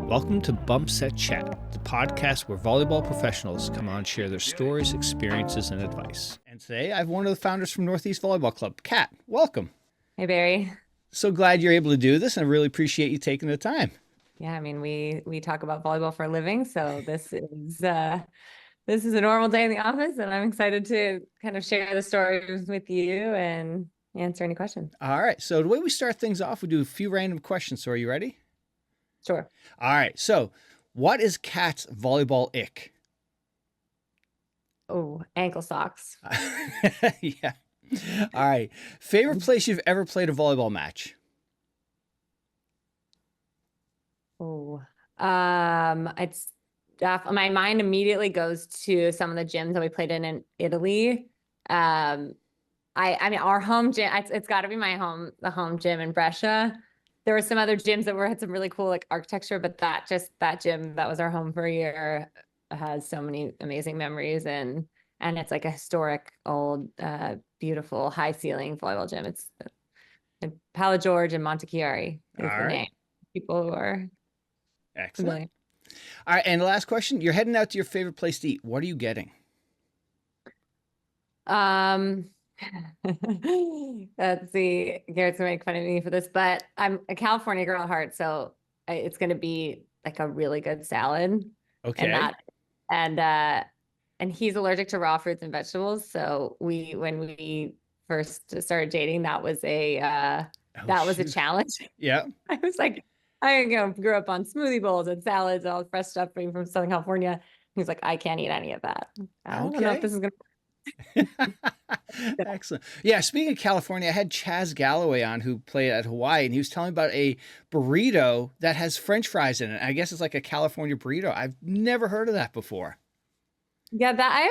Welcome to Bump Set Chat, the podcast where volleyball professionals come on and share their stories, experiences, and advice. And today I have one of the founders from Northeast Volleyball Club, Cat. Welcome. Hey, Barry. So glad you're able to do this, and I really appreciate you taking the time. Yeah, I mean, we talk about volleyball for a living, so this is a normal day in the office, and I'm excited to kind of share the stories with you and answer any questions. All right. So the way we start things off, we do a few random questions. So are you ready? Sure. All right. So what is Cat's volleyball ick? Oh, ankle socks. Yeah. All right. Favorite place you've ever played a volleyball match? Oh, it's my mind immediately goes to some of the gyms that we played in Italy. I mean, our home gym, it's got to be the home gym in Brescia. There were some other gyms that had some really cool like architecture, but that gym that was our home for a year has so many amazing memories, and it's like a historic old beautiful high ceiling volleyball gym. It's in Palo George and Montechiari is the name. People who are excellent. Familiar. All right, and the last question: you're heading out to your favorite place to eat. What are you getting? Let's see. Garrett's gonna make fun of me for this, but I'm a California girl at heart, so it's gonna be like a really good salad. Okay. And he's allergic to raw fruits and vegetables, so when we first started dating, that was a challenge. Yeah. I was like, I grew up on smoothie bowls and salads, all fresh stuff from Southern California. He's like, I can't eat any of that. I don't know if this is gonna. Excellent. Yeah, speaking of California, I had Chaz Galloway on who played at Hawaii, and he was telling me about a burrito that has French fries in it. I guess it's like a California burrito. I've never heard of that before. Yeah, that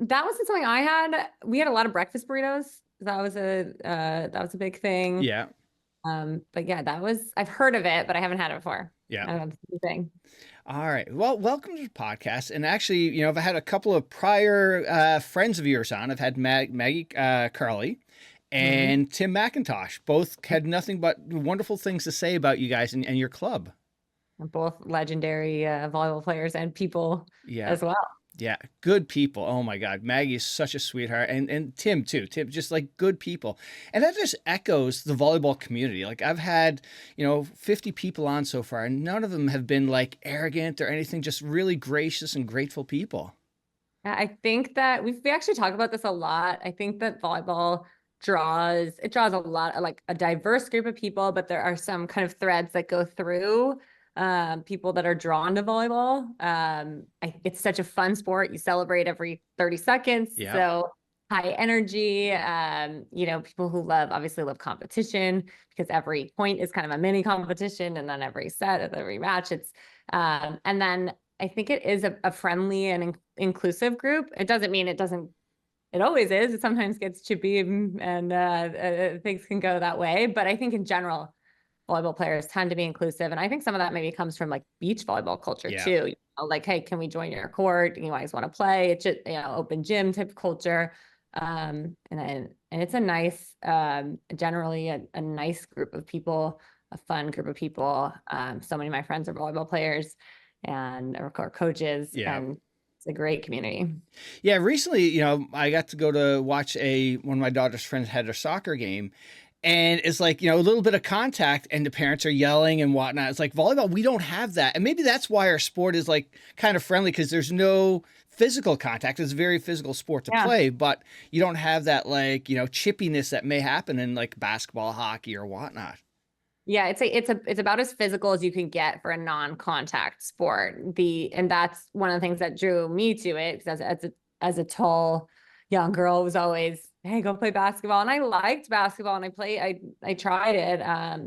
wasn't something I had. We had a lot of breakfast burritos. That was a big thing. Yeah. But yeah, I've heard of it, but I haven't had it before. Yeah. I don't know, it's a thing. All right. Well, welcome to the podcast. And actually, I've had a couple of prior friends of yours on. I've had Maggie, Carli, and Tim McIntosh. Both had nothing but wonderful things to say about you guys and your club. Both legendary volleyball players and people as well. Yeah, good people. Oh my God, Maggie is such a sweetheart, and Tim too. Tim, just like good people, and that just echoes the volleyball community. Like I've had, 50 people on so far, and none of them have been like arrogant or anything. Just really gracious and grateful people. I think that we actually talk about this a lot. I think that volleyball draws a lot of like a diverse group of people, but there are some kind of threads that go through people that are drawn to volleyball. It's such a fun sport. You celebrate every 30 seconds. Yeah. So high energy, people who obviously love competition because every point is kind of a mini competition, and then every set, every match, and then I think it is a friendly and inclusive group. It doesn't mean it always is. It sometimes gets chippy and things can go that way. But I think in general, volleyball players tend to be inclusive. And I think some of that maybe comes from like beach volleyball culture too. Like, hey, can we join your court? You guys want to play? It's just, open gym type culture. And it's a nice, generally a nice group of people, a fun group of people. So many of my friends are volleyball players or coaches. Yeah. And it's a great community. Yeah. Recently, I got to go to watch one of my daughter's friends had a soccer game. And it's like, a little bit of contact and the parents are yelling and whatnot. It's like volleyball, we don't have that. And maybe that's why our sport is like kind of friendly, because there's no physical contact. It's a very physical sport to play, but you don't have that like, chippiness that may happen in like basketball, hockey or whatnot. Yeah, it's about as physical as you can get for a non-contact sport. And that's one of the things that drew me to it, because as a tall young girl, it was always, hey, go play basketball. And I liked basketball, and I tried it.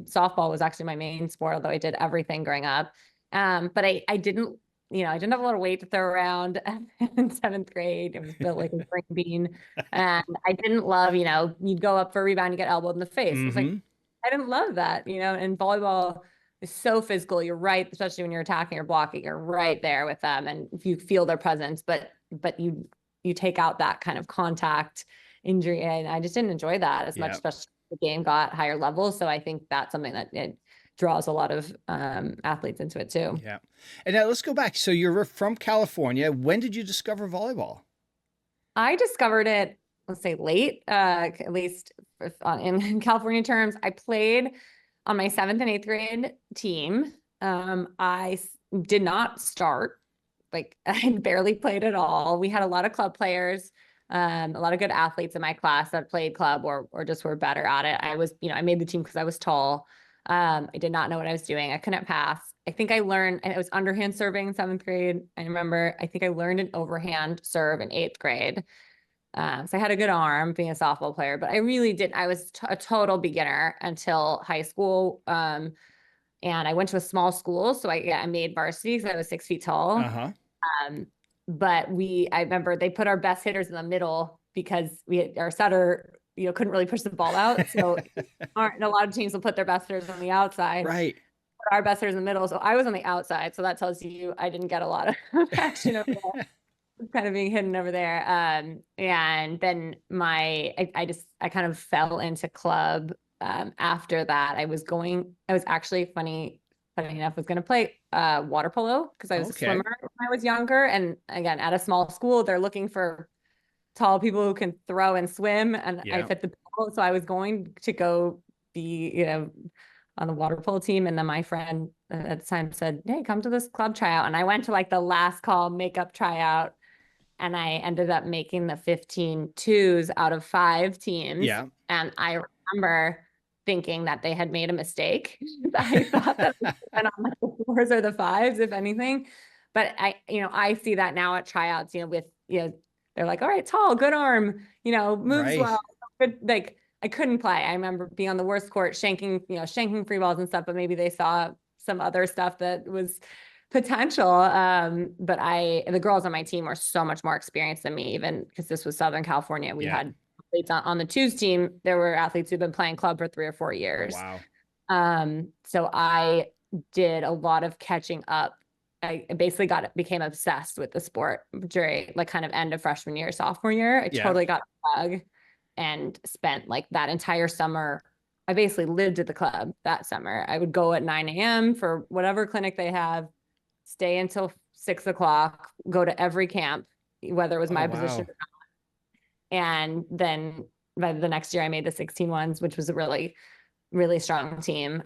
Softball was actually my main sport, although I did everything growing up. But I didn't have a lot of weight to throw around in 7th grade. I was built like a green bean. And I didn't love, you'd go up for a rebound, you get elbowed in the face. It was like, I didn't love that, and volleyball is so physical. You're right, especially when you're attacking or blocking, you're right there with them. And if you feel their presence, but you take out that kind of contact injury. And I just didn't enjoy that as much, especially as the game got higher levels. So I think that's something that draws a lot of athletes into it too. Yeah. And now let's go back. So you're from California. When did you discover volleyball? I discovered it, let's say late, at least in California terms. I played on my 7th and 8th grade team. I did not start, like I barely played at all. We had a lot of club players, a lot of good athletes in my class that played club or just were better at it. I was, I made the team because I was tall. I did not know what I was doing. I couldn't pass. I think I learned, and it was underhand serving in 7th grade. I remember, I think I learned an overhand serve in 8th grade. So I had a good arm being a softball player, but I really didn't. I was a total beginner until high school. And I went to a small school. So I made varsity because I was 6 feet tall. Uh-huh. But I remember they put our best hitters in the middle because our setter, couldn't really push the ball out. So a lot of teams will put their best hitters on the outside. Right. Put our best hitters in the middle. So I was on the outside. So that tells you I didn't get a lot of action over there. Kind of being hidden over there. And then I kind of fell into club. After that, I was actually funny enough, was going to play water polo because I was a swimmer when I was younger. And again, at a small school, they're looking for tall people who can throw and swim. And I fit the bill. So I was going to go be, on the water polo team. And then my friend at the time said, hey, come to this club tryout. And I went to like the last call makeup tryout. And I ended up making the 15 twos out of 5 teams. Yeah. And I remember thinking that they had made a mistake. I thought that it went on like the 4s or the 5s, if anything. But I see that now at tryouts, with, they're like, all right, tall, good arm, moves well. Good. Like I couldn't play. I remember being on the worst court, shanking free balls and stuff, but maybe they saw some other stuff that was potential. But the girls on my team were so much more experienced than me, even because this was Southern California. We had athletes on the twos team. There were athletes who'd been playing club for 3 or 4 years. Oh, wow. So I did a lot of catching up. I basically became obsessed with the sport during like kind of end of freshman year, sophomore year. I totally got the bug and spent like that entire summer. I basically lived at the club that summer. I would go at 9 a.m. for whatever clinic they have, stay until 6 o'clock, go to every camp, whether it was my position or not. And then by the next year, I made the 16 ones, which was a really, really strong team.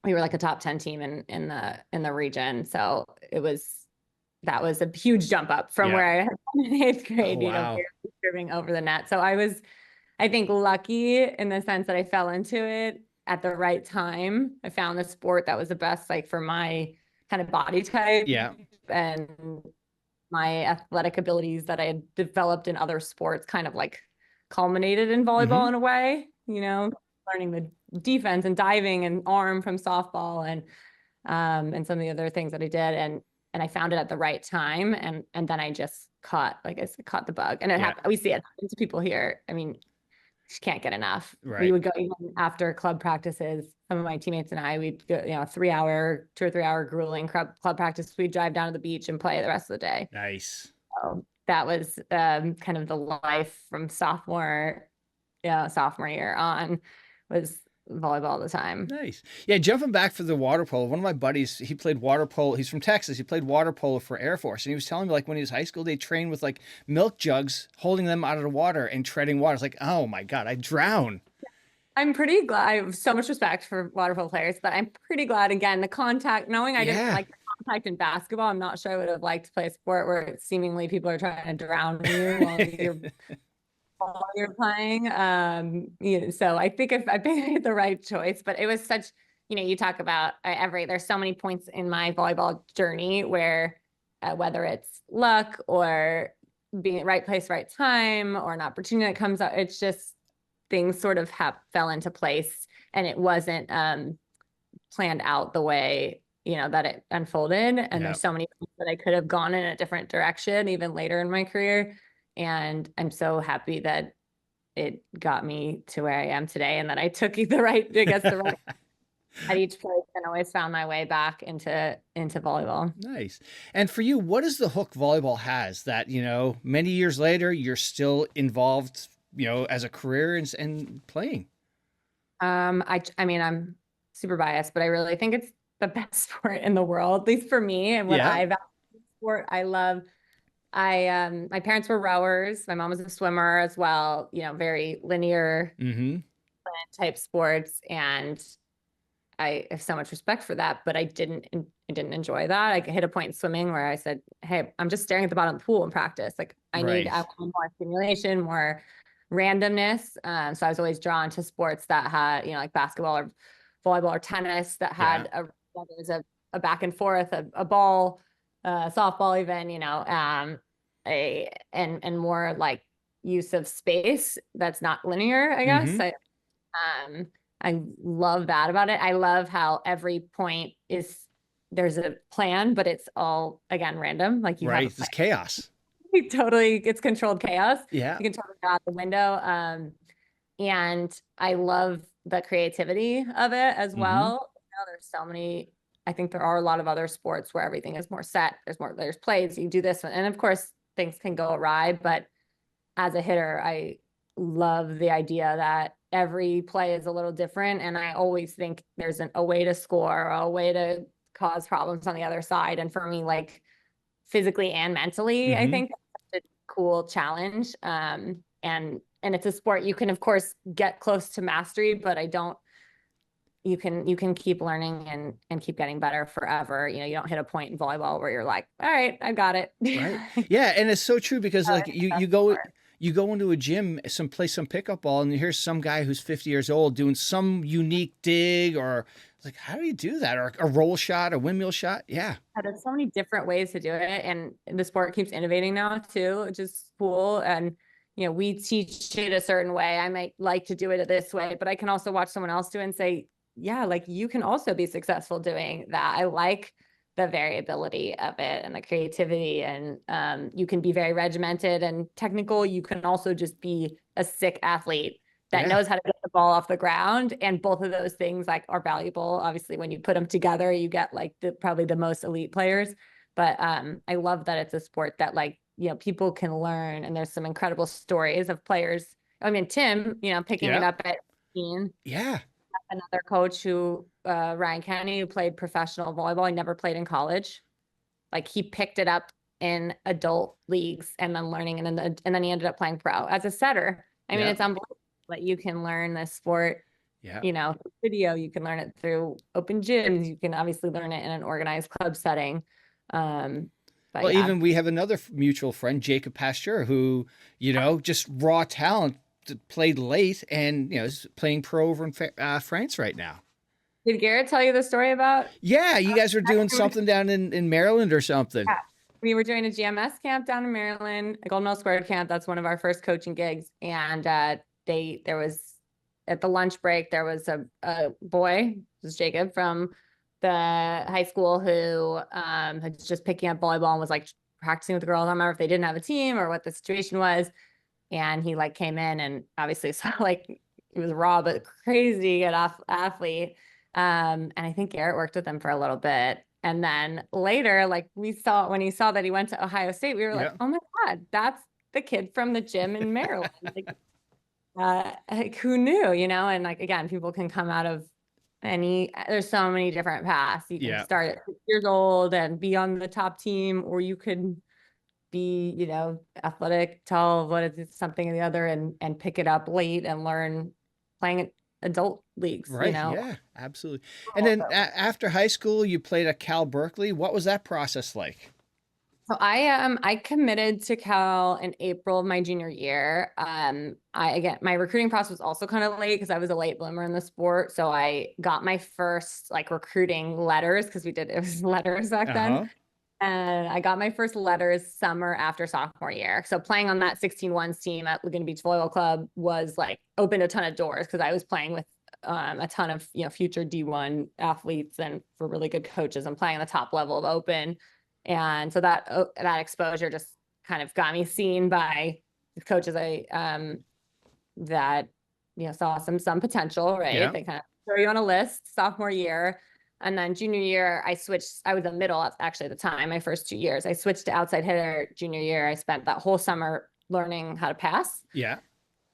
We were like a top 10 team in the region. So that was a huge jump up from where I had been in 8th grade, serving over the net. So I was, I think, lucky in the sense that I fell into it at the right time. I found the sport that was the best, like for my kind of body type and my athletic abilities that I had developed in other sports kind of like culminated in volleyball in a way, learning the defense and diving and arm from softball and some of the other things that I did. And I found it at the right time. And then I just caught the bug, and it happened. We see it happen to people here. I mean, just can't get enough. Right. We would go even after club practices. Some of my teammates and I, we'd go, 2 or 3 hour grueling club practice. We'd drive down to the beach and play the rest of the day. Nice. So that was kind of the life from sophomore year on, was volleyball all the time. Nice. Yeah, jumping back for the water polo, one of my buddies, he played water polo. He's from Texas. He played water polo for Air Force. And he was telling me, like, when he was high school, they trained with like milk jugs, holding them out of the water and treading water. It's like, oh my God, I'd drown. I'm pretty glad. I have so much respect for water polo players, but I'm pretty glad, again, the contact, knowing I didn't like the contact in basketball, I'm not sure I would have liked to play a sport where seemingly people are trying to drown you while you're playing. So I think I made the right choice, but it was such, you talk about there's so many points in my volleyball journey where whether it's luck or being at right place, right time, or an opportunity that comes up, it's just things sort of fell into place, and it wasn't planned out the way, that it unfolded. And there's so many things that I could have gone in a different direction even later in my career. And I'm so happy that it got me to where I am today, and that I took the right at each place, and always found my way back into volleyball. Nice. And for you, what is the hook volleyball has that, many years later, you're still involved, as a career and playing? I mean, I'm super biased, but I really think it's the best sport in the world, at least for me and what Yeah. I value in sport. My parents were rowers. My mom was a swimmer as well, very linear type sports. And I have so much respect for that, but I didn't enjoy that. I hit a point in swimming where I said, hey, I'm just staring at the bottom of the pool in practice. Like I want more stimulation, more randomness. So I was always drawn to sports that had, like basketball or volleyball or tennis that had whether it was a back and forth, a ball, softball even, and more like use of space that's not linear, I guess. I love that about it. I love how every point there's a plan, but it's all, again, random. Like you have it's chaos. It's controlled chaos. Yeah. You can totally go out the window. And I love the creativity of it as well. There's so many, I think there are a lot of other sports where everything is more set. There's plays, you do this one. And of course things can go awry, but as a hitter, I love the idea that every play is a little different. And I always think there's a way to score, or a way to cause problems on the other side. And for me, like physically and mentally, I think that's a cool challenge. And it's a sport you can, of course, get close to mastery, but you can keep learning and keep getting better forever. You don't hit a point in volleyball where you're like, all right, I got it. Right. Yeah. And it's so true because like you go into a gym, play some pickup ball, and here's some guy who's 50 years old doing some unique dig, or like, how do you do that? Or a roll shot, a windmill shot. Yeah. There's so many different ways to do it. And the sport keeps innovating now too, which is cool. And, we teach it a certain way. I might like to do it this way, but I can also watch someone else do it and say, yeah, like you can also be successful doing that. I like the variability of it and the creativity, and you can be very regimented and technical. You can also just be a sick athlete that knows how to get the ball off the ground. And both of those things like are valuable. Obviously, when you put them together, you get like probably the most elite players. But I love that it's a sport that like, people can learn, and there's some incredible stories of players. I mean, Tim, picking it up at 18. Yeah. Another coach who, Ryan Kennedy, who played professional volleyball. He never played in college. Like he picked it up in adult leagues and then learning, and then he ended up playing pro as a setter. I mean, it's unbelievable that you can learn this sport. Through video, you can learn it through open gyms. You can obviously learn it in an organized club setting. Even we have another mutual friend, Jacob Pasteur, who, just raw talent, played late, and is playing pro over in France right now. Did Garrett tell you the story about? Yeah, you guys were doing something down in Maryland or something. Yeah. We were doing a GMS camp down in Maryland, a Gold Medal Squared camp. That's one of our first coaching gigs. And there was, at the lunch break, there was a boy, this is Jacob, from the high school who was just picking up volleyball and was like practicing with the girls. I don't remember if they didn't have a team or what the situation was. And he like came in and obviously saw like he was raw but crazy good athlete. And I think Garrett worked with him for a little bit. And then later, like when he saw that he went to Ohio State, we were like, oh my God, that's the kid from the gym in Maryland. Like who knew, and like, again, people can come out of there's so many different paths. You can start at 6 years old and be on the top team, or you could be, athletic, tall, what is something or the other, and pick it up late and learn playing at adult leagues. Right. Yeah, absolutely. And then after high school, you played at Cal Berkely. What was that process like? So I committed to Cal in April of my junior year. My recruiting process was also kind of late because I was a late bloomer in the sport. So I got my first like recruiting letters, because it was letters back then. And I got my first letters summer after sophomore year. So playing on that 16-1 team at Laguna Beach Volleyball Club was like opened a ton of doors, because I was playing with a ton of future D1 athletes and for really good coaches, and playing on the top level of open. And so that exposure just kind of got me seen by the coaches that saw some potential, right? Yeah. They kind of throw you on a list sophomore year. And then junior year, I switched. I was a middle actually at the time, my first 2 years. I switched to outside hitter junior year. I spent that whole summer learning how to pass. Yeah.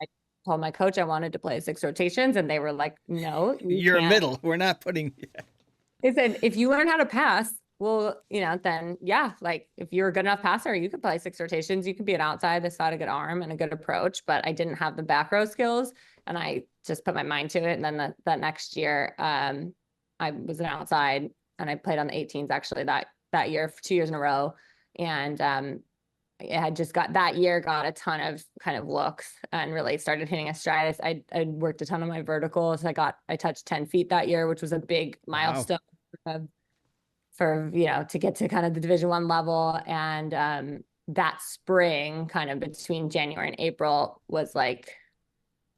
I told my coach I wanted to play 6 rotations, and they were like, no, You're a can't. middle. We're not putting. They said, if you learn how to pass, well, then yeah, like if you're a good enough passer, you could play 6 rotations. You could be an outside that's got a good arm and a good approach, but I didn't have the back row skills, and I just put my mind to it. And then that next year, I was an outside, and I played on the 18s actually that year for 2 years in a row. And I had just got a ton of kind of looks and really started hitting a stride. I worked a ton on my verticals. I touched 10 feet that year, which was a big milestone for to get to kind of the Division I level. And that spring, kind of between January and April, was like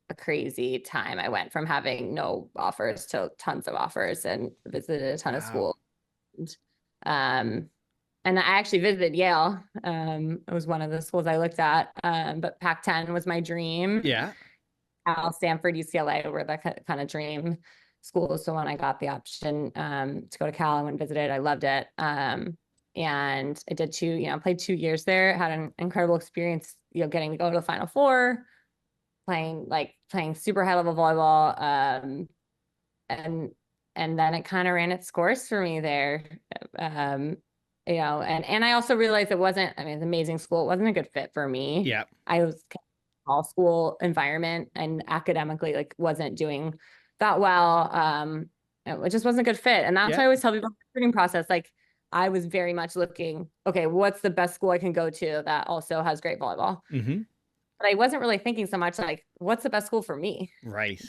a crazy time. I went from having no offers to tons of offers and visited a ton of schools. And I actually visited Yale. It was one of the schools I looked at. But Pac-10 was my dream. Yeah. Cal, Stanford, UCLA were the kind of dream schools. So when I got the option to go to Cal, I went and visited. I loved it. And I did played 2 years there, had an incredible experience, getting to go to the Final Four, playing super high level volleyball. And then it kind of ran its course for me there. And I also realized it's an amazing school. It wasn't a good fit for me. Yeah. I was all school environment and academically wasn't doing that well. It just wasn't a good fit. And that's why I always tell people in the recruiting process, I was very much looking, okay, what's the best school I can go to that also has great volleyball? Mm-hmm. But I wasn't really thinking so much what's the best school for me? Right.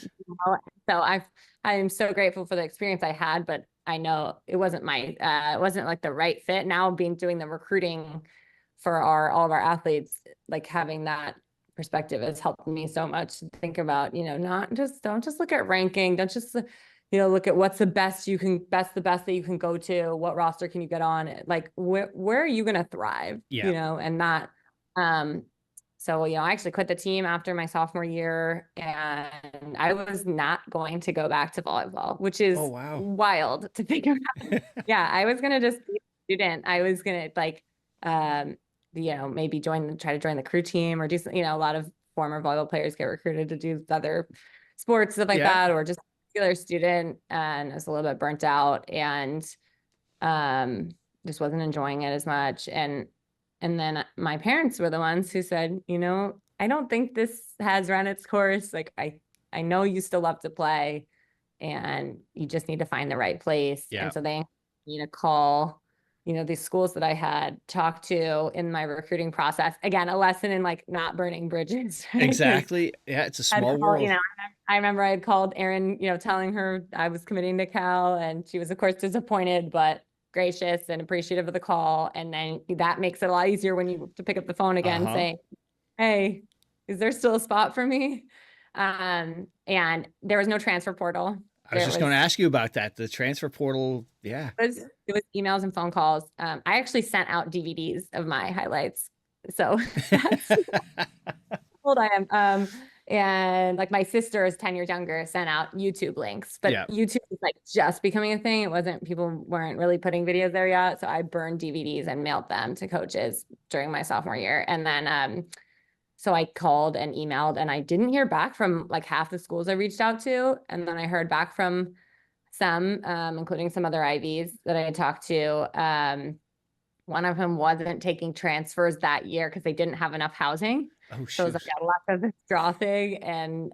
So I'm so grateful for the experience I had, but I know it wasn't it wasn't the right fit. Now doing the recruiting for all of our athletes, having that perspective has helped me so much to think about, don't just look at ranking. Don't just, look at what's the best the best that you can go to. What roster can you get on? Where are you going to thrive? Yeah. And that, so, I actually quit the team after my sophomore year, and I was not going to go back to volleyball, which is wild to think about. Yeah, I was going to just be a student. I was going to maybe try to join the crew team or do, a lot of former volleyball players get recruited to do other sports, stuff like that, or just a regular student. And I was a little bit burnt out and just wasn't enjoying it as much. And then my parents were the ones who said, I don't think this has run its course. I know you still love to play and you just need to find the right place. Yeah. And so they need to call, these schools that I had talked to in my recruiting process. Again, a lesson in not burning bridges. Right? Exactly. Yeah. It's a small world. I remember I had called Erin, telling her I was committing to Cal, and she was of course disappointed, but gracious and appreciative of the call. And then that makes it a lot easier when you have to pick up the phone again, saying, hey, is there still a spot for me? And there was no transfer portal. I was just going to ask you about that. The transfer portal. Yeah. It was emails and phone calls. I actually sent out DVDs of my highlights. So that's how old I am. And my sister is 10 years younger, sent out YouTube links, but YouTube was just becoming a thing. It wasn't, people weren't really putting videos there yet. So I burned DVDs and mailed them to coaches during my sophomore year. And then, so I called and emailed, and I didn't hear back from half the schools I reached out to. And then I heard back from some, including some other IVs that I had talked to. One of them wasn't taking transfers that year because they didn't have enough housing. Oh, so it was a lot of this draw thing. And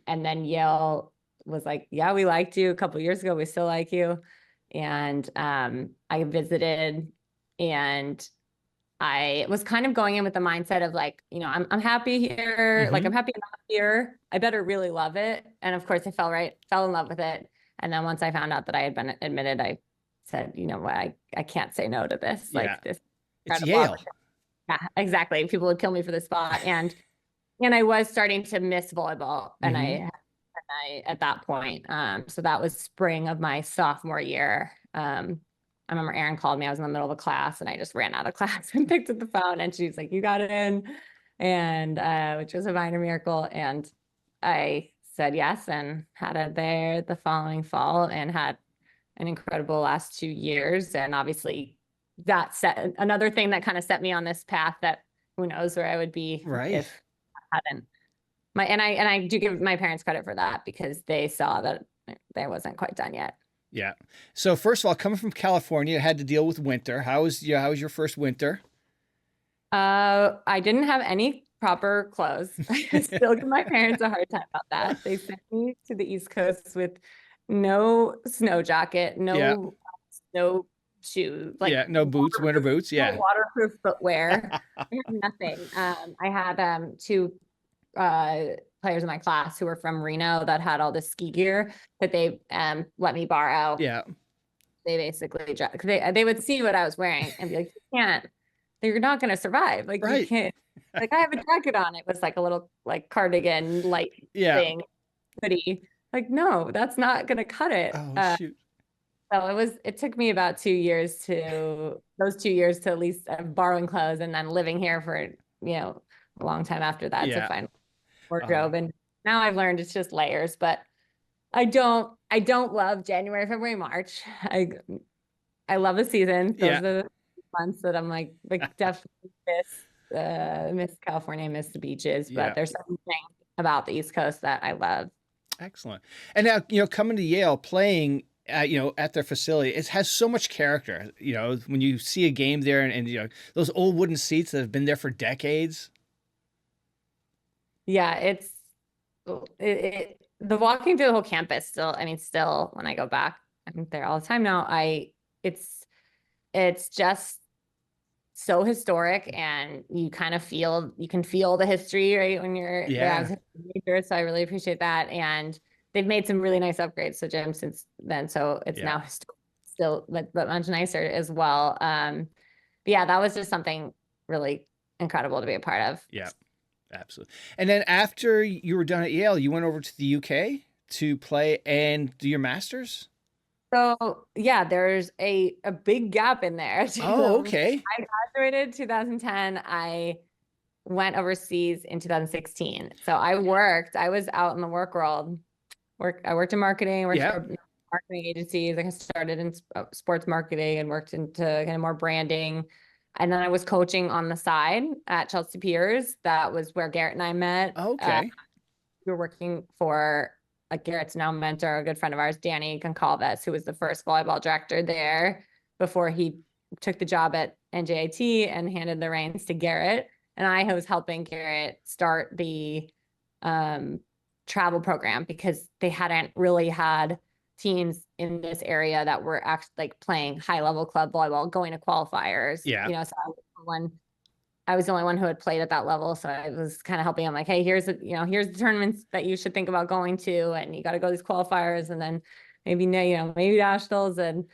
then Yale was yeah, we liked you a couple of years ago. We still like you. And I visited, and I was kind of going in with the mindset of I'm happy here. Mm-hmm. I'm happy enough here. I better really love it. And of course I fell in love with it. And then once I found out that I had been admitted, I said, what, I can't say no to this. This. It's Yale. Yeah, exactly. People would kill me for this spot. And I was starting to miss volleyball. And I at that point, so that was spring of my sophomore year. I remember Erin called me. I was in the middle of a class and I just ran out of class and picked up the phone, and she's like, you got it in. And which was a minor miracle. And I said yes and had it there the following fall and had an incredible last 2 years. And obviously that set another thing that kind of set me on this path that who knows where I would be if I hadn't I do give my parents credit for that because they saw that I wasn't quite done yet. Yeah. So first of all, coming from California, had to deal with winter. How was your first winter? I didn't have any proper clothes. I still give my parents a hard time about that. They sent me to the East Coast with no snow jacket, Yeah. no snow shoes, like Yeah. No boots, winter boots. no Yeah. waterproof footwear. I had nothing. I had two players in my class who were from Reno that had all this ski gear that they let me borrow. Yeah. They basically they would see what I was wearing and be like, you can't, you're not going to survive. Like you Right. can't, like I have a jacket on. It was like a little like cardigan light Yeah. thing, hoodie. Like, no, that's not going to cut it. Oh, shoot. So it took me about 2 years those 2 years to at least borrowing clothes and then living here for, a long time after that to find wardrobe. And now I've learned it's just layers, but I don't love January, February, March. I love the season. Those are the months that I'm like definitely miss California, miss the beaches, but there's something about the East Coast that I love. Excellent. And now, coming to Yale, playing at their facility, it has so much character. When you see a game there and those old wooden seats that have been there for decades. Yeah, the walking through the whole campus still when I go back, I'm there all the time now. It's just so historic, and you can feel the history, right? When you're I was a major, so I really appreciate that. And they've made some really nice upgrades to gym since then, so it's now still but much nicer as well. But yeah, that was just something really incredible to be a part of. Yeah, absolutely. And then after you were done at Yale, you went over to the UK to play and do your master's? So yeah, there's a big gap in there. Oh, okay. I graduated 2010. I went overseas in 2016. So I was out in the work world. I worked in marketing, worked for marketing agencies. I started in sports marketing and worked into kind of more branding. And then I was coaching on the side at Chelsea Piers. That was where Garrett and I met. Okay. We were working for Garrett's now mentor, a good friend of ours, Danny Goncalves, who was the first volleyball director there before he took the job at NJIT and handed the reins to Garrett. And I was helping Garrett start the travel program because they hadn't really had teams in this area that were actually playing high level club volleyball, going to qualifiers. Yeah. So I was the only one who had played at that level. So I was kind of helping him hey, here's the tournaments that you should think about going to, and you got to go to these qualifiers, and then maybe nationals and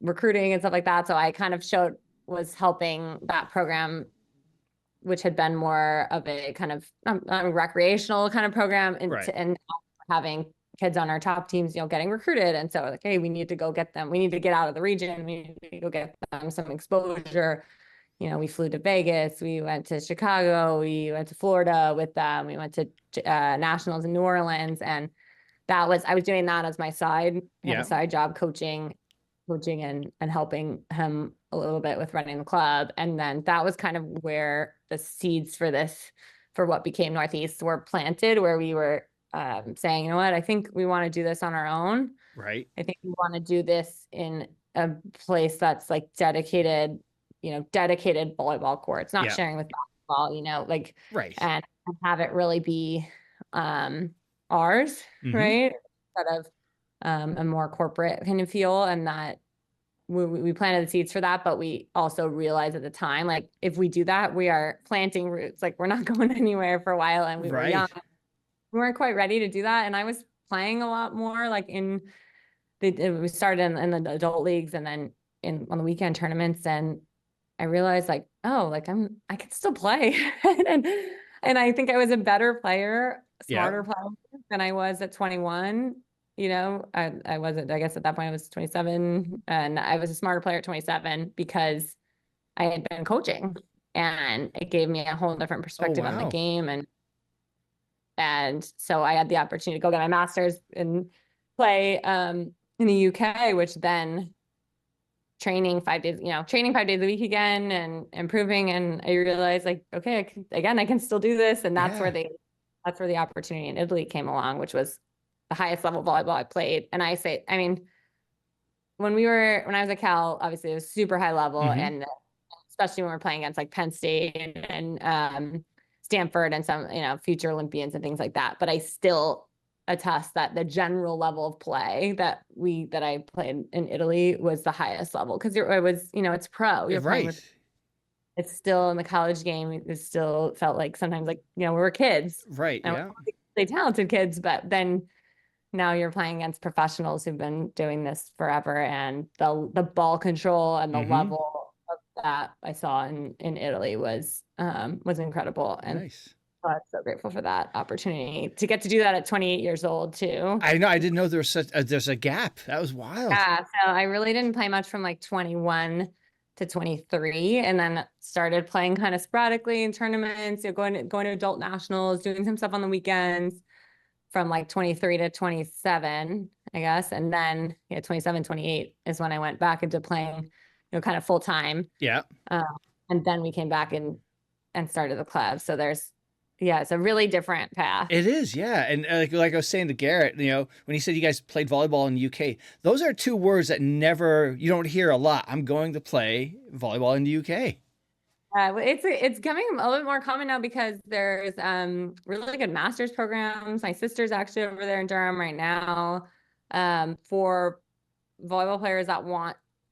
recruiting and stuff like that. So I kind of was helping that program, which had been more of a kind of recreational kind of program, and having kids on our top teams, getting recruited. And so hey, we need to go get them. We need to get out of the region. We need to go get them some exposure. We flew to Vegas, we went to Chicago, we went to Florida with them, we went to nationals in New Orleans. And I was doing that as my side job, coaching and helping him a little bit with running the club. And then that was kind of where the seeds for what became Northeast were planted, where we were saying, you know what, I think we want to do this on our own. Right. I think we want to do this in a place that's dedicated volleyball courts, not sharing with basketball, right. And have it really be ours, right? Instead of a more corporate kind of feel. And that we planted the seeds for that, but we also realized at the time, if we do that, we are planting roots. We're not going anywhere for a while, and we were young. We weren't quite ready to do that. And I was playing a lot more we started in the adult leagues and then on the weekend tournaments, and I realized I can still play. and I think I was a better player, smarter player than I was at 21. I wasn't, I guess at that point I was 27, and I was a smarter player at 27 because I had been coaching, and it gave me a whole different perspective on the game. And so I had the opportunity to go get my master's and play in the UK, which then training 5 days a week again and improving. And I realized okay, I can still do this. And that's where that's where the opportunity in Italy came along, which was the highest level volleyball I played. And I say, I mean, when I was at Cal, obviously it was super high level, and especially when we're playing against like Penn State and Stanford and some, future Olympians and things like that. But I still attest that the general level of play that I played in Italy was the highest level, because it was, it's pro. You're playing with, it's still in the college game. It still felt like sometimes like, we were kids. Right. And Yeah. they talented kids, but then now you're playing against professionals who've been doing this forever, and the ball control and the level of that I saw in Italy was incredible. And nice. I'm so grateful for that opportunity to get to do that at 28 years old too. I know. I didn't know there was there's a gap. That was wild. Yeah. So I really didn't play much from like 21 to 23, and then started playing kind of sporadically in tournaments, going to adult nationals, doing some stuff on the weekends from like 23 to 27, I guess. And then 27, 28 is when I went back into playing, kind of full time. Yeah. And then we came back and started the club. So it's a really different path. It is, yeah. And like I was saying to Garrett, when he said you guys played volleyball in the UK, those are two words that you don't hear a lot. I'm going to play volleyball in the UK. It's becoming a little bit more common now, because there's really good master's programs. My sister's actually over there in Durham right now, for volleyball players that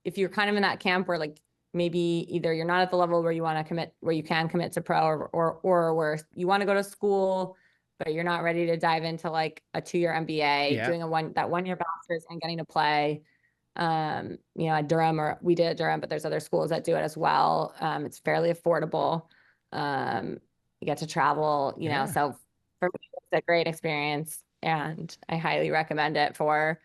if you're kind of in that camp where like maybe either you're not at the level where you want to commit, where you can commit to pro, or where you want to go to school, but you're not ready to dive into like a 2-year MBA, doing that 1-year master's and getting to play. At Durham, or we did at Durham, but there's other schools that do it as well. It's fairly affordable. You get to travel, so for me, it's a great experience, and I highly recommend it for,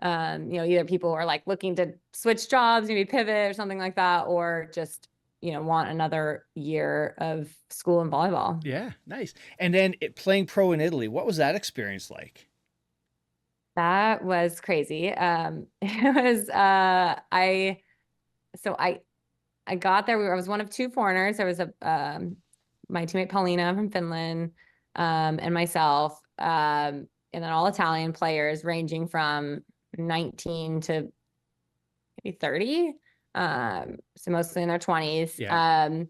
either people who are like looking to switch jobs, maybe pivot or something like that, or just, want another year of school and volleyball. Yeah. Nice. And then playing pro in Italy, what was that experience like? That was crazy. It was, I got there. I was one of 2 foreigners. There was my teammate Paulina from Finland, and myself, and then all Italian players ranging from 19 to maybe 30. So mostly in their 20s. Yeah.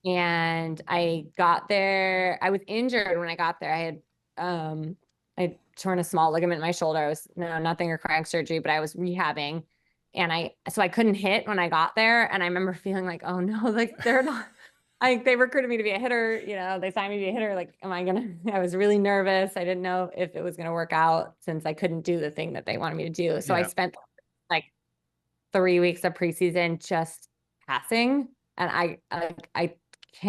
And I got there. I was injured when I got there. I torn a small ligament in my shoulder. I was nothing or crank surgery, but I was rehabbing, and so I couldn't hit when I got there. And I remember feeling like, oh no, like they're not, they recruited me to be a hitter, they signed me to be a hitter. Like, I was really nervous. I didn't know if it was going to work out, since I couldn't do the thing that they wanted me to do. So I spent like 3 weeks of preseason just passing. And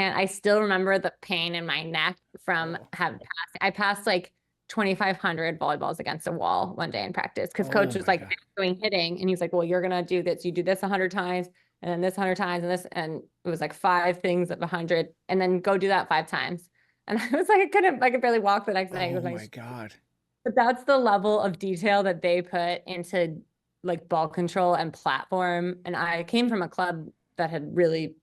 I still remember the pain in my neck from having passed. I passed like 2,500 volleyballs against a wall one day in practice, because coach was like doing hitting, and he's like, well, you're gonna do this. You do this 100 times, and then this 100 times, and this, and it was like 5 things of 100, and then go do that 5 times. And I was like, I could barely walk the next day. Oh my God! But that's the level of detail that they put into like ball control and platform. And I came from a club that had really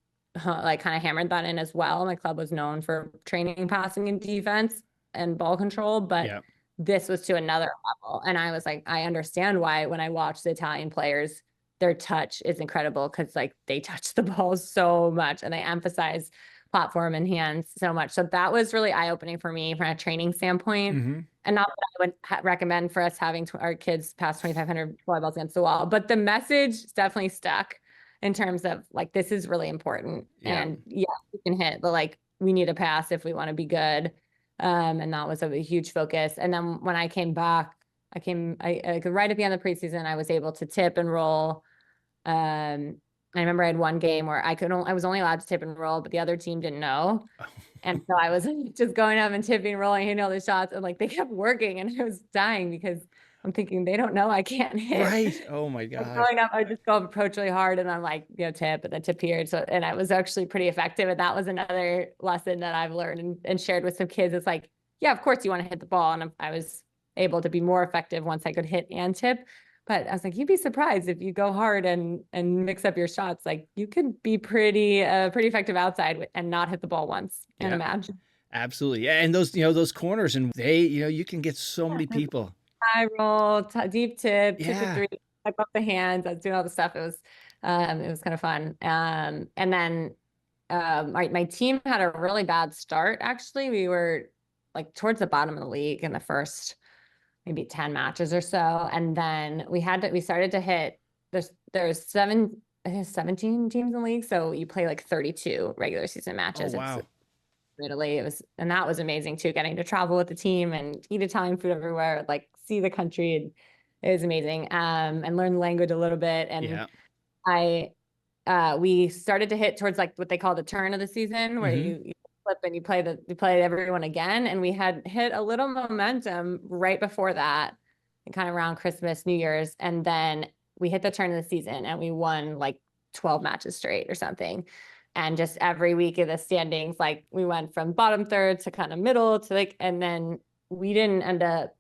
like kind of hammered that in as well. My club was known for training, passing, and defense and ball control, but this was to another level. And I was like, I understand why when I watch the Italian players, their touch is incredible, because like they touch the ball so much and they emphasize platform and hands so much. So that was really eye-opening for me from a training standpoint. And not that I would recommend for us having our kids pass 2,500 volleyballs against the wall, but the message definitely stuck in terms of like, this is really important. And you can hit, but like we need a pass if we want to be good. And that was a huge focus. And then when I came back, I right at the end of the preseason, I was able to tip and roll. I remember I had one game where I was only allowed to tip and roll, but the other team didn't know. And so I was just going up and tipping, rolling, hitting all the shots, and like they kept working, and I was dying because I'm thinking they don't know I can't hit. Right. Oh my God. Growing up, I would just go approach really hard, and I'm like, tip, and then tip here. So, and I was actually pretty effective. And that was another lesson that I've learned and shared with some kids. It's like, yeah, of course you want to hit the ball. And I was able to be more effective once I could hit and tip. But I was like, you'd be surprised if you go hard and mix up your shots. Like you could be pretty effective outside and not hit the ball once. And imagine. Absolutely. Yeah, and those, those corners, and they, you can get so many people. High roll, deep tip, tip to Yeah. three, type up the hands. I was doing all the stuff. It was kind of fun. And then my team had a really bad start. Actually, we were like towards the bottom of the league in the first maybe 10 matches or so, and then we started to hit. There's 17 teams in the league, so you play like 32 regular season matches. Oh, wow. Italy. And that was amazing too, getting to travel with the team and eat Italian food everywhere, like see the country. And it was amazing. And learn the language a little bit. And we started to hit towards like what they call the turn of the season, where you flip and you play everyone again. And we had hit a little momentum right before that, and kind of around Christmas, New Year's. And then we hit the turn of the season and we won like 12 matches straight or something. And just every week of the standings, like we went from bottom third to kind of middle to like, and then we didn't end up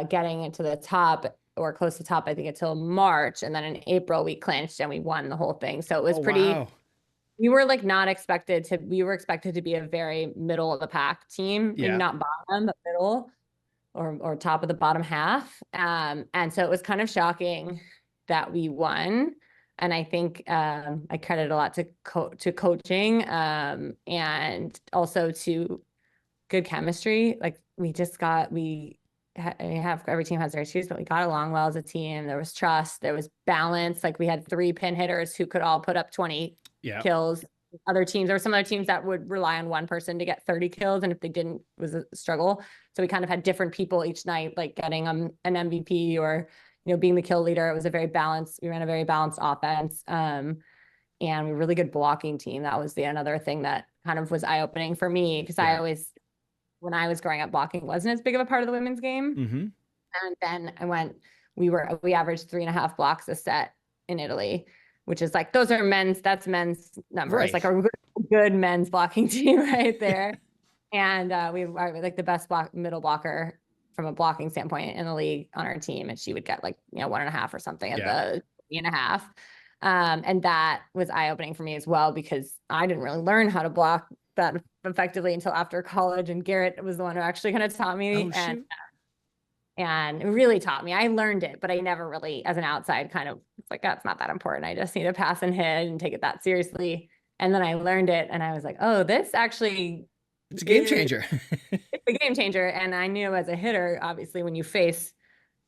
getting into the top or close to top, I think, until March. And then in April we clinched and we won the whole thing. So it was Wow. we were like we were expected to be a very middle of the pack team, maybe not bottom, but middle or top of the bottom half. And so it was kind of shocking that we won. And I think I credit a lot to coaching and also to good chemistry. Like every team has their issues, but we got along well as a team. There was trust, there was balance. Like we had 3 pin hitters who could all put up 20 kills. There were some other teams that would rely on one person to get 30 kills. And if they didn't, it was a struggle. So we kind of had different people each night, like getting an MVP or being the kill leader. It was we ran a very balanced offense. And we were a really good blocking team. That was another thing that kind of was eye-opening for me, because when I was growing up, blocking wasn't as big of a part of the women's game. And then we averaged 3.5 blocks a set in Italy, which is like, that's men's numbers, right. Like a good men's blocking team right there. And we were like the best middle blocker from a blocking standpoint in the league on our team. And she would get like, 1.5 or something at the 3.5. And that was eye-opening for me as well, because I didn't really learn how to block that effectively until after college. And Garrett was the one who actually kind of taught me. And it really taught me. I learned it, but I never really, as an outside, kind of, it's like, that's not that important. I just need to pass and hit and take it that seriously. And then I learned it and I was like, oh, this actually... It's a game changer. It's a game changer. And I knew as a hitter, obviously, when you face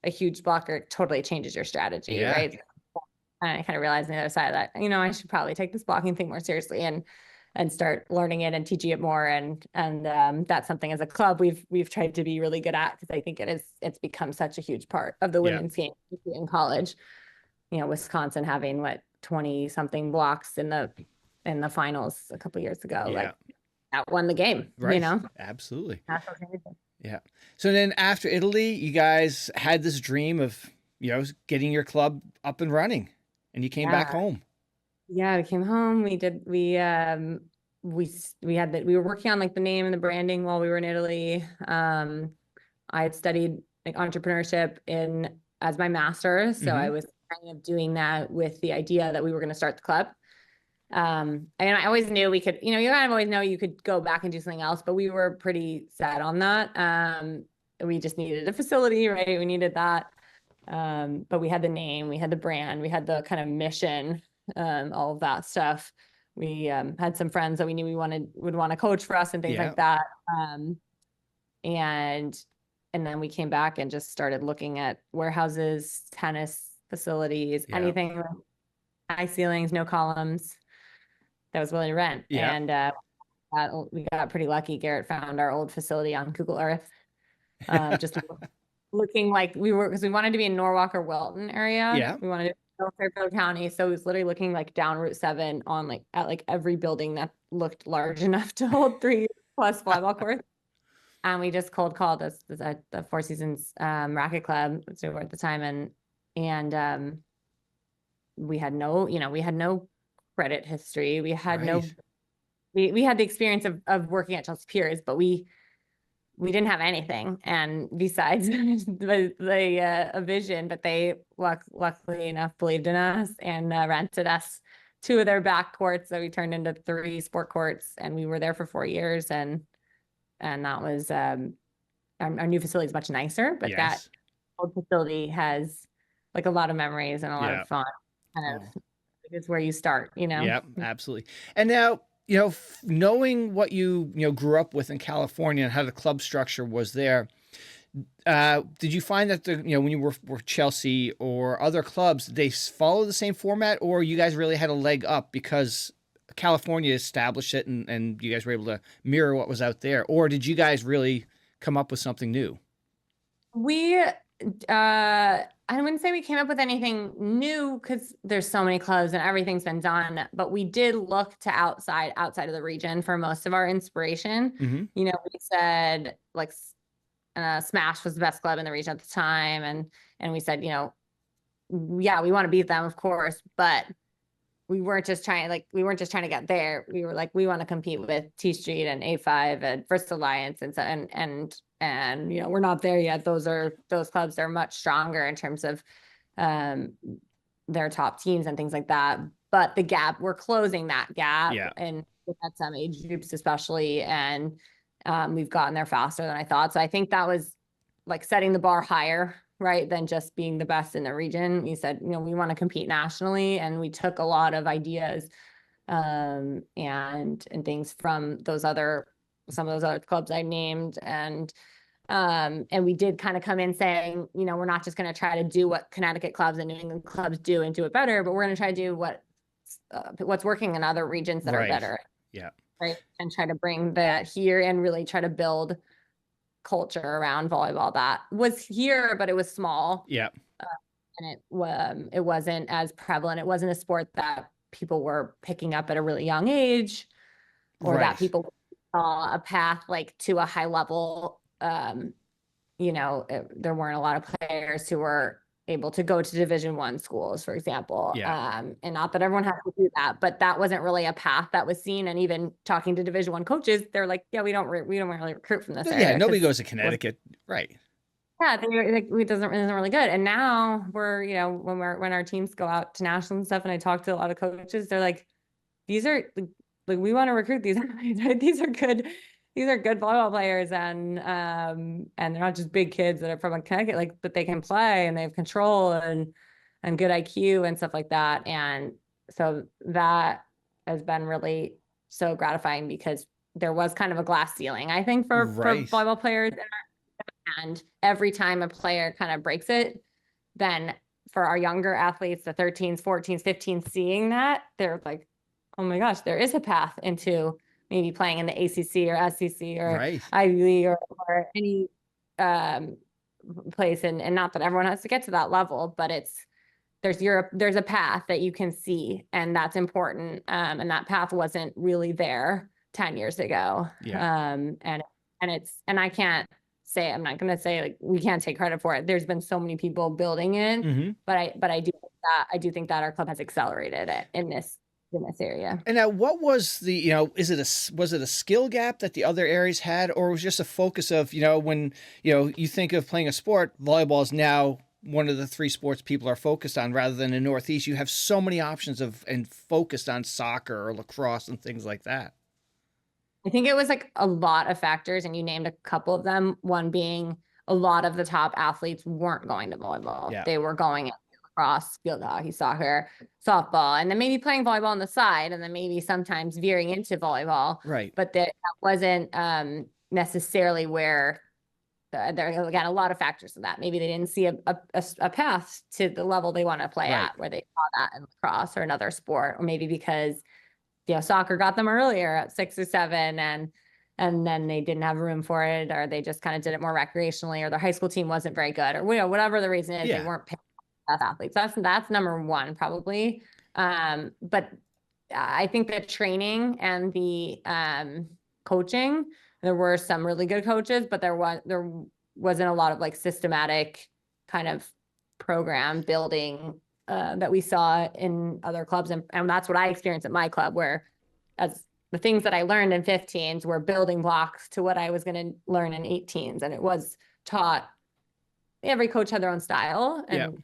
a huge blocker, it totally changes your strategy, right? And I kind of realized on the other side of that, I should probably take this blocking thing more seriously and start learning it and teaching it more. And that's something as a club we've tried to be really good at, because I think it's become such a huge part of the women's game in college. Wisconsin having 20 something blocks in the finals a couple of years ago. Like that won the game, right? Absolutely. Yeah. So then after Italy, you guys had this dream of getting your club up and running, and you came back home. Yeah, we came home. We were working on like the name and the branding while we were in Italy. I had studied like entrepreneurship as my master's, so I was kind of doing that with the idea that we were going to start the club. And I always knew we could, you kind of always know you could go back and do something else, but we were pretty set on that. We just needed a facility, right? We needed that. But we had the name, we had the brand, we had the kind of mission, all of that stuff. We had some friends that we knew would want to coach for us and things like that. And then we came back and just started looking at warehouses, tennis facilities, anything with high ceilings, no columns, that was willing to rent. And we got pretty lucky. Garrett found our old facility on Google Earth, just looking like because we wanted to be in Norwalk or Wilton area. We wanted to be in Fairfield County, so it was literally looking like down Route 7 on at every building that looked large enough to hold 3+ volleyball courts. And we just cold called the Four Seasons Racket Club, which we were at the time, and we had no credit history. We had we had the experience of working at Chelsea Piers, but we didn't have anything. And besides a vision, but they luckily enough believed in us and rented us 2 of their back courts that we turned into 3 sport courts. And we were there for 4 years. And that was our new facility is much nicer, but that Yes. old facility has like a lot of memories and a lot Yeah. of fun. Kind Oh. of is where you start, you know? Yeah, absolutely. And now, knowing what you grew up with in California and how the club structure was there, did you find that when you were Chelsea or other clubs, they follow the same format, or you guys really had a leg up because California established it and you guys were able to mirror what was out there, or did you guys really come up with something new? We, I wouldn't say we came up with anything new because there's so many clubs and everything's been done, but we did look to outside of the region for most of our inspiration. Mm-hmm. We said like Smash was the best club in the region at the time, and we said, yeah, we want to beat them, of course, but we weren't just trying to get there. We were like, we want to compete with T Street and A5 and First Alliance and so and we're not there yet. Those clubs are much stronger in terms of their top teams and things like that. But the gap, we're closing that gap, Yeah. and at some age groups especially, and we've gotten there faster than I thought. So I think that was like setting the bar higher, right, than just being the best in the region. We said, we want to compete nationally, and we took a lot of ideas and things from some of those other clubs I named, and we did kind of come in saying, we're not just going to try to do what Connecticut clubs and New England clubs do and do it better, but we're going to try to do what's working in other regions that are better. Yeah. Right. And try to bring that here and really try to build culture around volleyball that was here, but it was small. Yeah. And it wasn't as prevalent. It wasn't a sport that people were picking up at a really young age, or that people saw a path like to a high level. There weren't a lot of players who were able to go to Division I schools, for example. Yeah. And not that everyone has to do that, but that wasn't really a path that was seen. And even talking to Division I coaches, they're like, yeah, we don't really recruit from this area. Yeah, nobody goes to Connecticut, right? Yeah, it isn't really good. And now we're, when our teams go out to nationals and stuff, and I talk to a lot of coaches, they're like, these are like we want to recruit these. These are good. These are good volleyball players, and they're not just big kids that are from Connecticut, but they can play and they have control and good IQ and stuff like that. And so that has been really so gratifying, because there was kind of a glass ceiling, I think, for volleyball players. And every time a player kind of breaks it, then for our younger athletes, the 13s, 14s, 15s, seeing that, they're like, oh my gosh, there is a path into maybe playing in the ACC or SEC or Ivy League or any place. And not that everyone has to get to that level, but there's a path that you can see, and that's important. And that path wasn't really there 10 years ago. Yeah. And I can't say, I'm not going to say like we can't take credit for it. There's been so many people building it, mm-hmm. but I do think that our club has accelerated it in this area. And now, what was the was it a skill gap that the other areas had, or was it just a focus of when you think of playing a sport, volleyball is now one of the three sports people are focused on, rather than in Northeast you have so many options and focused on soccer or lacrosse and things like that? I think it was like a lot of factors, and you named a couple of them. One being a lot of the top athletes weren't going to volleyball. Yeah. They were going lacrosse, field hockey, soccer, softball, and then maybe playing volleyball on the side, and then maybe sometimes veering into volleyball. Right. But that wasn't necessarily where there are, again, a lot of factors to that. Maybe they didn't see a path to the level they want to play at, where they saw that in lacrosse or another sport, or maybe because soccer got them earlier at 6 or 7, and then they didn't have room for it, or they just kind of did it more recreationally, or their high school team wasn't very good, or whatever the reason is, they weren't picking up athletes. That's number one, probably. But I think the training and the coaching, there were some really good coaches, but there wasn't a lot of like systematic kind of program building that we saw in other clubs. And that's what I experienced at my club, where as the things that I learned in 15s were building blocks to what I was going to learn in 18s. And it was taught, every coach had their own style. And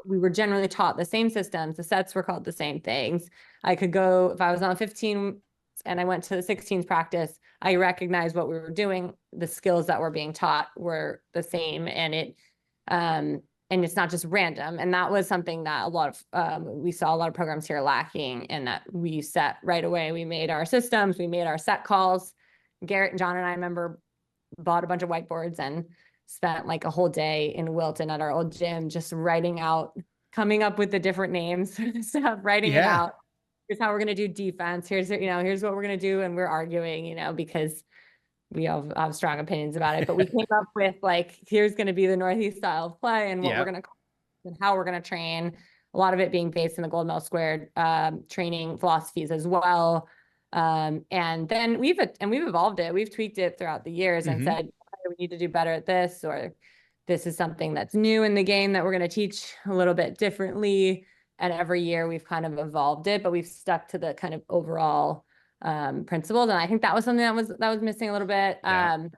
we were generally taught the same systems. The sets were called the same things. I could go, if I was on a 15 and I went to the 16s practice, I recognized what we were doing. The skills that were being taught were the same, and it's not just random. And that was something that we saw a lot of programs here lacking, and that we set right away. We made our systems, we made our set calls. Garrett and John and I remember bought a bunch of whiteboards and spent like a whole day in Wilton at our old gym, just writing out, coming up with the different names, stuff, writing it out. Here's how we're going to do defense. Here's what we're going to do. And we're arguing, because we all have strong opinions about it, but we came up with like, here's going to be the Northeast style of play and what we're going to and how we're going to train. A lot of it being based in the gold medal squared training philosophies as well. And then we've evolved it. We've tweaked it throughout the years and said, we need to do better at this, or this is something that's new in the game that we're going to teach a little bit differently. And every year we've kind of evolved it, but we've stuck to the kind of overall principles. And I think that was something that was missing a little bit. And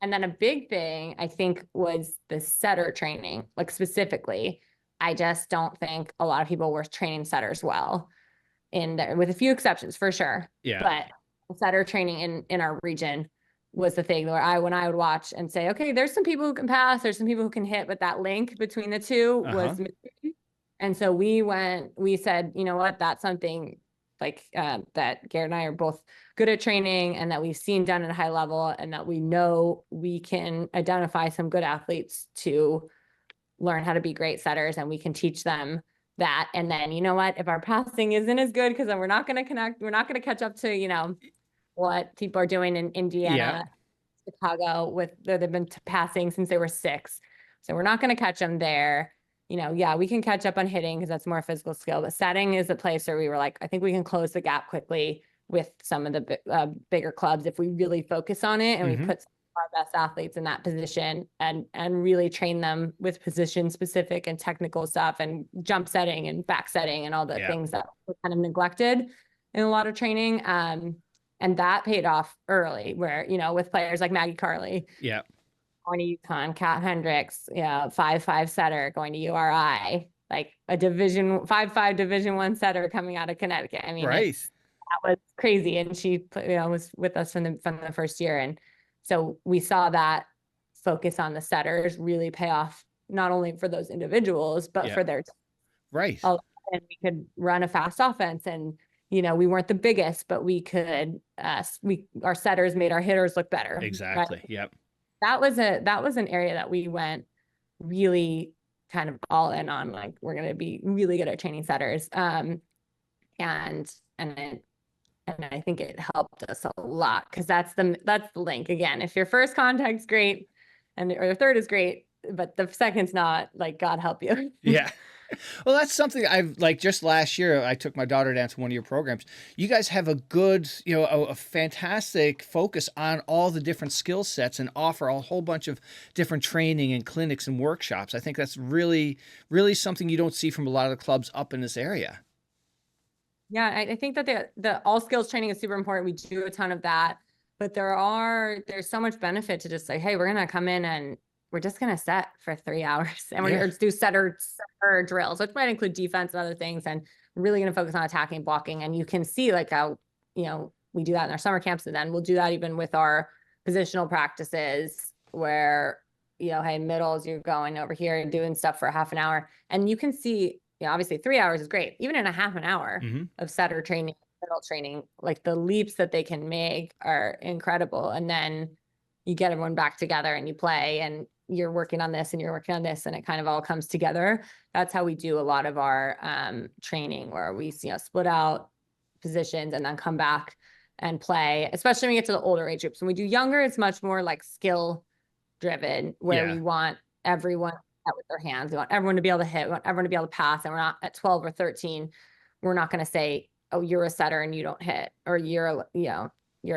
then a big thing I think was the setter training, like specifically. I just don't think a lot of people were training setters well in there, with a few exceptions for sure. But setter training in our region was the thing where when I would watch and say, okay, there's some people who can pass, there's some people who can hit, but that link between the two was missing. And so we said, you know what, that's something like that Garrett and I are both good at training, and that we've seen done at a high level, and that we know we can identify some good athletes to learn how to be great setters, and we can teach them that. And then, you know what, if our passing isn't as good, because then we're not going to catch up to, what people are doing in Indiana, Chicago, they've been passing since they were 6. So we're not going to catch them there. We can catch up on hitting because that's more physical skill, but setting is a place where we were like, I think we can close the gap quickly with some of the bigger clubs if we really focus on it and we put our best athletes in that position and really train them with position specific and technical stuff and jump setting and back setting and all the things that were kind of neglected in a lot of training. And that paid off early where, with players like Maggie, Carli, going to UConn, Cat Hendrix, 5'5" setter going to URI, like a Division 5'5" Division I setter coming out of Connecticut. I mean, that was crazy. And she, was with us from the first year. And so we saw that focus on the setters really pay off, not only for those individuals, but for their team. And we could run a fast offense, and we weren't the biggest, but we could, our setters made our hitters look better. Exactly. Right? Yep. That was an area that we went really kind of all in on, like, we're going to be really good at training setters. And I think it helped us a lot, because that's the link. Again, if your first contact's great or your third is great, but the second's not, like, God help you. Well, that's something I've just last year, I took my daughter down to one of your programs. You guys have a good, a fantastic focus on all the different skill sets and offer a whole bunch of different training and clinics and workshops. I think that's really, really something you don't see from a lot of the clubs up in this area. Yeah, I think that the all skills training is super important. We do a ton of that, but there's so much benefit to just say, hey, we're going to come in and we're just going to set for 3 hours, and we're going to do setter drills, which might include defense and other things. And we're really going to focus on attacking, blocking. And you can see like how, we do that in our summer camps. And then we'll do that even with our positional practices where, hey, middles, you're going over here and doing stuff for a half an hour. And you can see, obviously 3 hours is great. Even in a half an hour of setter training, middle training, like the leaps that they can make are incredible. And then you get everyone back together and you play, and you're working on this and you're working on this, and it kind of all comes together. That's how we do a lot of our training, where we split out positions and then come back and play, especially when we get to the older age groups. When we do younger, it's much more like skill driven, where we want everyone with their hands. We want everyone to be able to hit. We want everyone to be able to pass. And we're not at 12 or 13. We're not going to say, oh, you're a setter and you don't hit, or you're a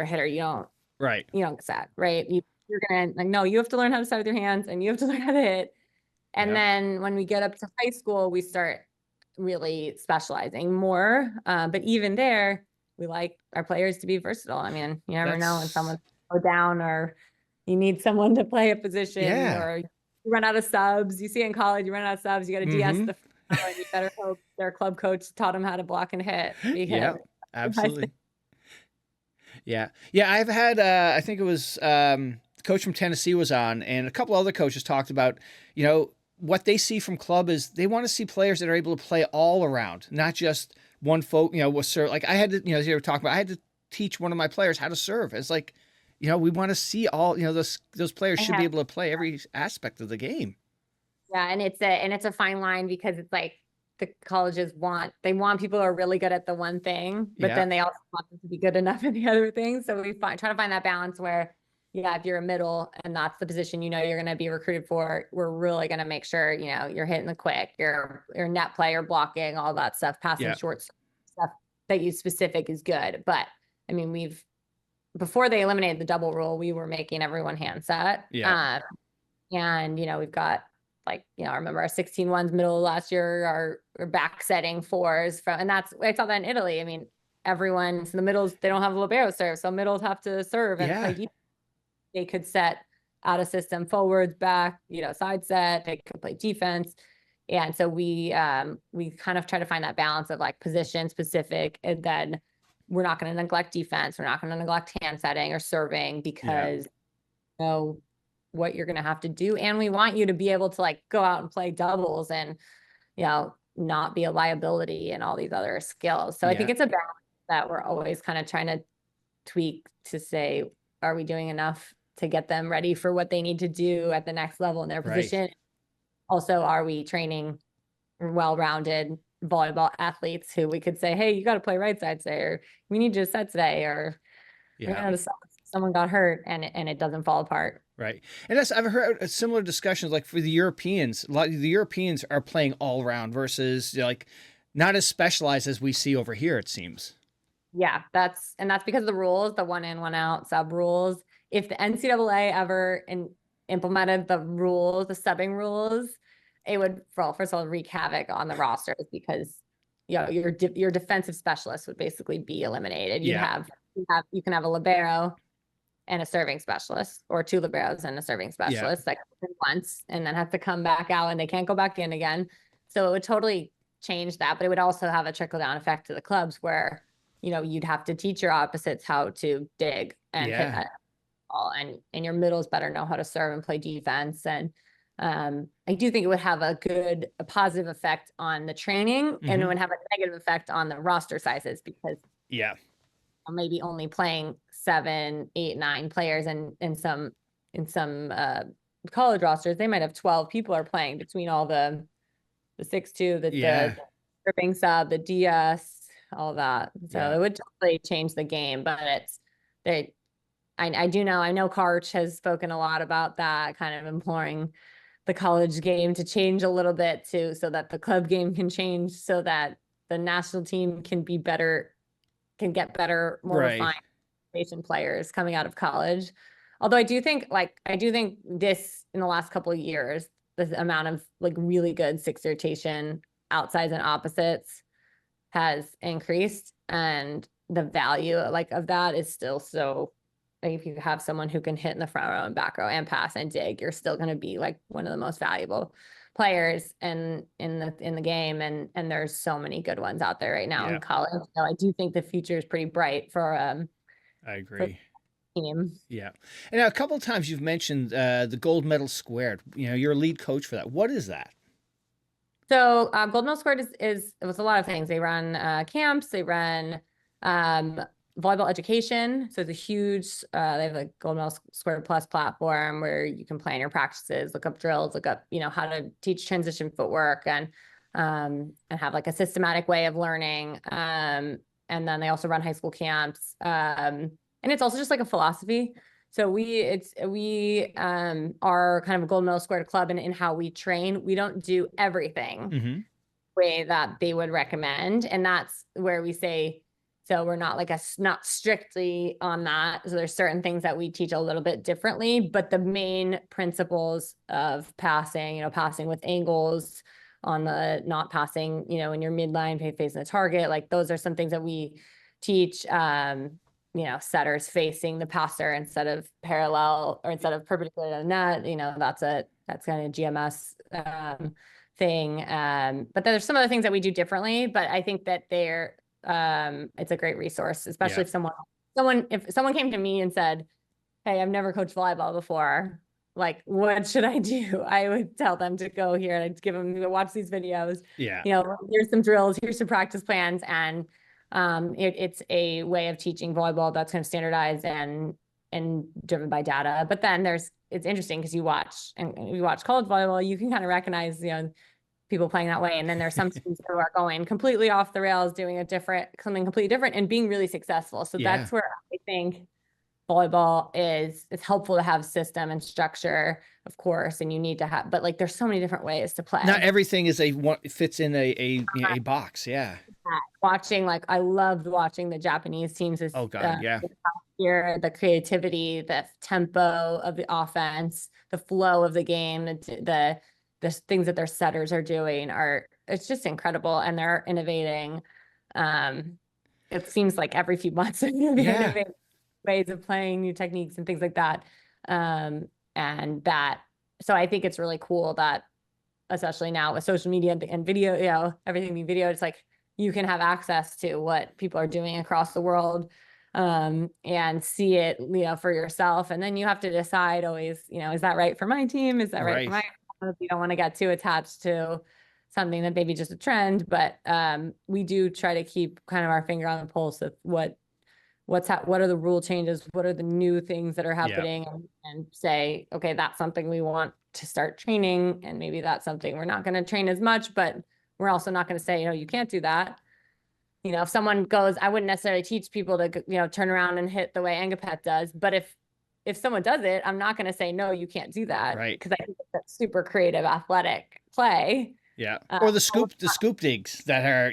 hitter. You don't set, right? You're going to no, you have to learn how to set with your hands, and you have to learn how to hit. And then when we get up to high school, we start really specializing more. But even there, we like our players to be versatile. I mean, you never know when someone's go down, or you need someone to play a position, or you run out of subs. You see it in college, you run out of subs, you got to DS the and you better hope their club coach taught them how to block and hit. Yeah, absolutely. Yeah. Yeah. I've had, I think it was, coach from Tennessee was on, and a couple other coaches talked about, what they see from club is they want to see players that are able to play all around, not just one folk, was serve. Like I had to, as you were talking about, I had to teach one of my players how to serve. It's like, we want to see all, those players should be able to play every aspect of the game. Yeah. And it's a fine line, because it's like the colleges want people who are really good at the one thing, but then they also want them to be good enough at the other thing. So we try to find that balance where, if you're a middle and that's the position you're going to be recruited for, we're really going to make sure you're hitting the quick, your net play, your blocking, all that stuff, passing short stuff that you specific is good. But I mean, before they eliminated the double rule, we were making everyone hand set. And we've got I remember our 16-1s middle of last year are back setting fours and I saw that in Italy. I mean, so the middles, they don't have a libero serve, so middles have to serve and play defense. They could set out of system forwards, back, side set, they could play defense. And so we kind of try to find that balance of like position specific, and then we're not going to neglect defense. We're not going to neglect hand setting or serving, because what you're going to have to do. And we want you to be able to like go out and play doubles and, not be a liability and all these other skills. So I think it's a balance that we're always kind of trying to tweak to say, are we doing enough to get them ready for what they need to do at the next level in their position? Also, are we training well-rounded volleyball athletes who we could say, hey, you got to play right side today, or we need you to set today, or someone got hurt and it doesn't fall apart. Right. And I've heard similar discussions, like for the Europeans, a lot of the Europeans are playing all around versus like not as specialized as we see over here, it seems. Yeah, that's because of the rules, the 1 in, 1 out sub rules. If the NCAA ever implemented the rules, the subbing rules, it would, first of all, wreak havoc on the rosters, because your defensive specialist would basically be eliminated. You can have a libero and a serving specialist, or 2 liberos and a serving specialist that comes in once and then have to come back out, and they can't go back in again. So it would totally change that, but it would also have a trickle down effect to the clubs where you'd have to teach your opposites how to dig and hit that ball, and your middles better know how to serve and play defense. And I do think it would have a positive effect on the training, and it would have a negative effect on the roster sizes, because maybe only playing 7, 8, 9 players, and in some college rosters, they might have 12 people are playing between all the 6'2", the stripping sub, the DS, all that. So it would totally change the game, but I know karch has spoken a lot about that, kind of imploring the college game to change a little bit too, so that the club game can change, so that the national team can be better, can get better, more refined players coming out of college. Although I do think this, in the last couple of years, the amount of like really good 6 rotation outsides and opposites has increased, and the value of that is still so, like, if you have someone who can hit in the front row and back row and pass and dig, you're still going to be like one of the most valuable players in the game, and there's so many good ones out there right now in college. So I do think the future is pretty bright for I agree. Team. Yeah. And now, a couple of times you've mentioned the gold medal squared. You're a lead coach for that. What is that? So gold medal squared it was a lot of things. They run camps, they run volleyball education. So it's a huge, they have a gold medal squared plus platform where you can plan your practices, look up drills, look up, how to teach transition footwork, and have like a systematic way of learning. And then they also run high school camps. And it's also just like a philosophy. So we are kind of a gold medal squared club in how we train. We don't do everything the way that they would recommend. And that's where we say, so we're not not strictly on that. So there's certain things that we teach a little bit differently, but the main principles of passing, passing with angles on the not passing, in your midline facing the target, like those are some things that we teach. Setters facing the passer instead of parallel, or instead of perpendicular to the net, that's kind of GMS thing. But there's some other things that we do differently, but I think that it's a great resource, especially if someone wants if someone came to me and said, hey, I've never coached volleyball before, like, what should I do? I would tell them to go here and I'd give them to watch these videos. Yeah. Here's some drills, here's some practice plans. And it's a way of teaching volleyball that's kind of standardized and driven by data. But then it's interesting because you watch college volleyball, you can kind of recognize, people playing that way. And then there's some teams who are going completely off the rails, doing something completely different and being really successful. So that's where I think volleyball it's helpful to have system and structure, of course, and you need to have, but like there's so many different ways to play. Not everything fits in a box. Yeah. I loved watching the Japanese teams. Oh God, yeah. Here, the creativity, the tempo of the offense, the flow of the game, the things that their setters are doing it's just incredible, and they're innovating. It seems like every few months they're innovating ways of playing, new techniques and things like that. So I think it's really cool that, especially now with social media and video, everything being video, it's like you can have access to what people are doing across the world, and see it, for yourself. And then you have to decide always, is that right for my team? Is that right for my, you don't want to get too attached to something that maybe just a trend, but we do try to keep kind of our finger on the pulse of what are the rule changes, what are the new things that are happening, and say, okay, that's something we want to start training, and maybe that's something we're not going to train as much, but we're also not going to say, you can't do that. If someone goes, I wouldn't necessarily teach people to, turn around and hit the way Engapet does, but if someone does it, I'm not going to say, no, you can't do that. Right. Because I think that's super creative, athletic play. Yeah. Or the scoop digs that are,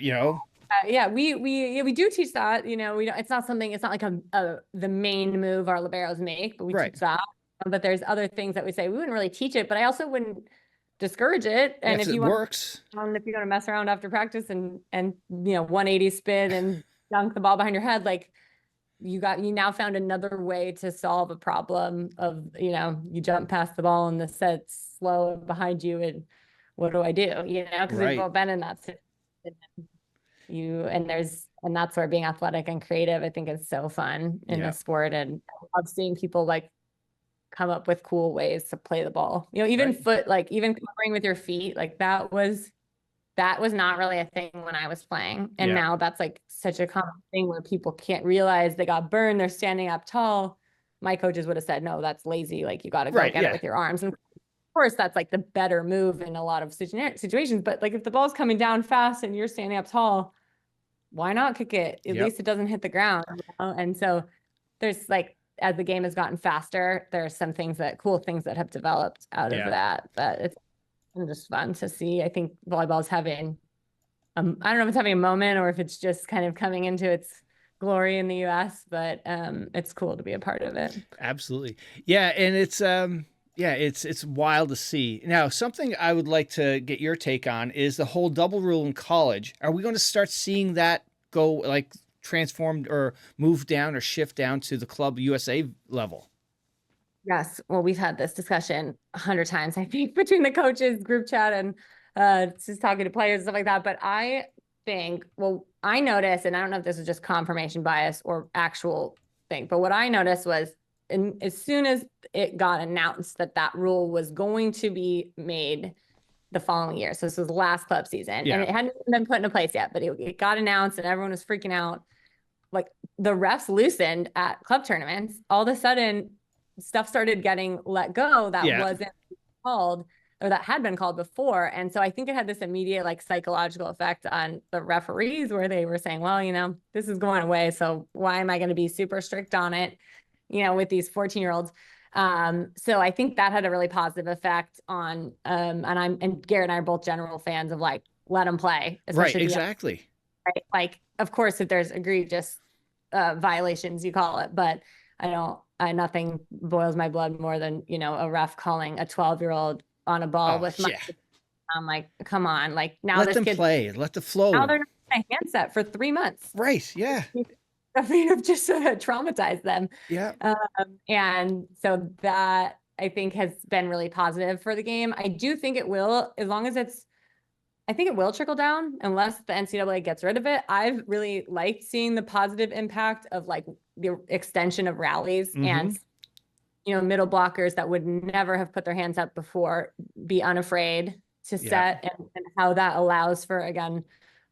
we do teach that, we don't, it's not like the main move our liberos make, but we teach that. But there's other things that we say we wouldn't really teach it, but I also wouldn't discourge it. And if you works, if you're going to mess around after practice and 180 spin and dunk the ball behind your head, like you now found another way to solve a problem of, you jump past the ball and the set's slow behind you, and what do I do? Because we've all been in that situation. And that's where being athletic and creative, I think, is so fun in the sport. And I love seeing people come up with cool ways to play the ball. Even foot, even covering with your feet, that was not really a thing when I was playing. And now that's such a common thing where people can't realize they got burned. They're standing up tall. My coaches would have said, no, that's lazy. You got to go get it with your arms. And of course, that's the better move in a lot of situations. But if the ball's coming down fast and you're standing up tall, why not kick it? At least it doesn't hit the ground. And so there's as the game has gotten faster, there's some cool things that have developed out of that. But it's just fun to see. I think volleyball is having, I don't know if it's having a moment or if it's just kind of coming into its glory in the US, but it's cool to be a part of it. Absolutely. Yeah. And it's wild to see. Now, something I would like to get your take on is the whole double rule in college. Are we going to start seeing that go transformed or move down or shift down to the Club USA level? Yes. Well, we've had this discussion 100 times, I think, between the coaches group chat and just talking to players and stuff like that. But I think, I noticed, and I don't know if this is just confirmation bias or actual thing, but what I noticed was, as soon as it got announced that rule was going to be made the following year, so this was last club season, and it hadn't been put into place yet, but it got announced and everyone was freaking out. The refs loosened at club tournaments. All of a sudden, stuff started getting let go that wasn't called, or that had been called before. And so I think it had this immediate psychological effect on the referees, where they were saying, well, this is going away, so why am I going to be super strict on it, with these 14-year-olds. So I think that had a really positive effect on, and Garrett and I are both general fans of let them play. Right, exactly. Right. Of course, if there's egregious violations, you call it, but nothing boils my blood more than, a ref calling a 12-year-old on a ball with my, I'm like, come on, now let them play, let the flow. Now they're not in a handset for 3 months. Right. Yeah. I've just traumatized them. Yeah. And so that, I think, has been really positive for the game. I do think it will, as long as it's I think it will trickle down unless the NCAA gets rid of it. I've really liked seeing the positive impact of like the extension of rallies and, middle blockers that would never have put their hands up before be unafraid to set, and how that allows for, again,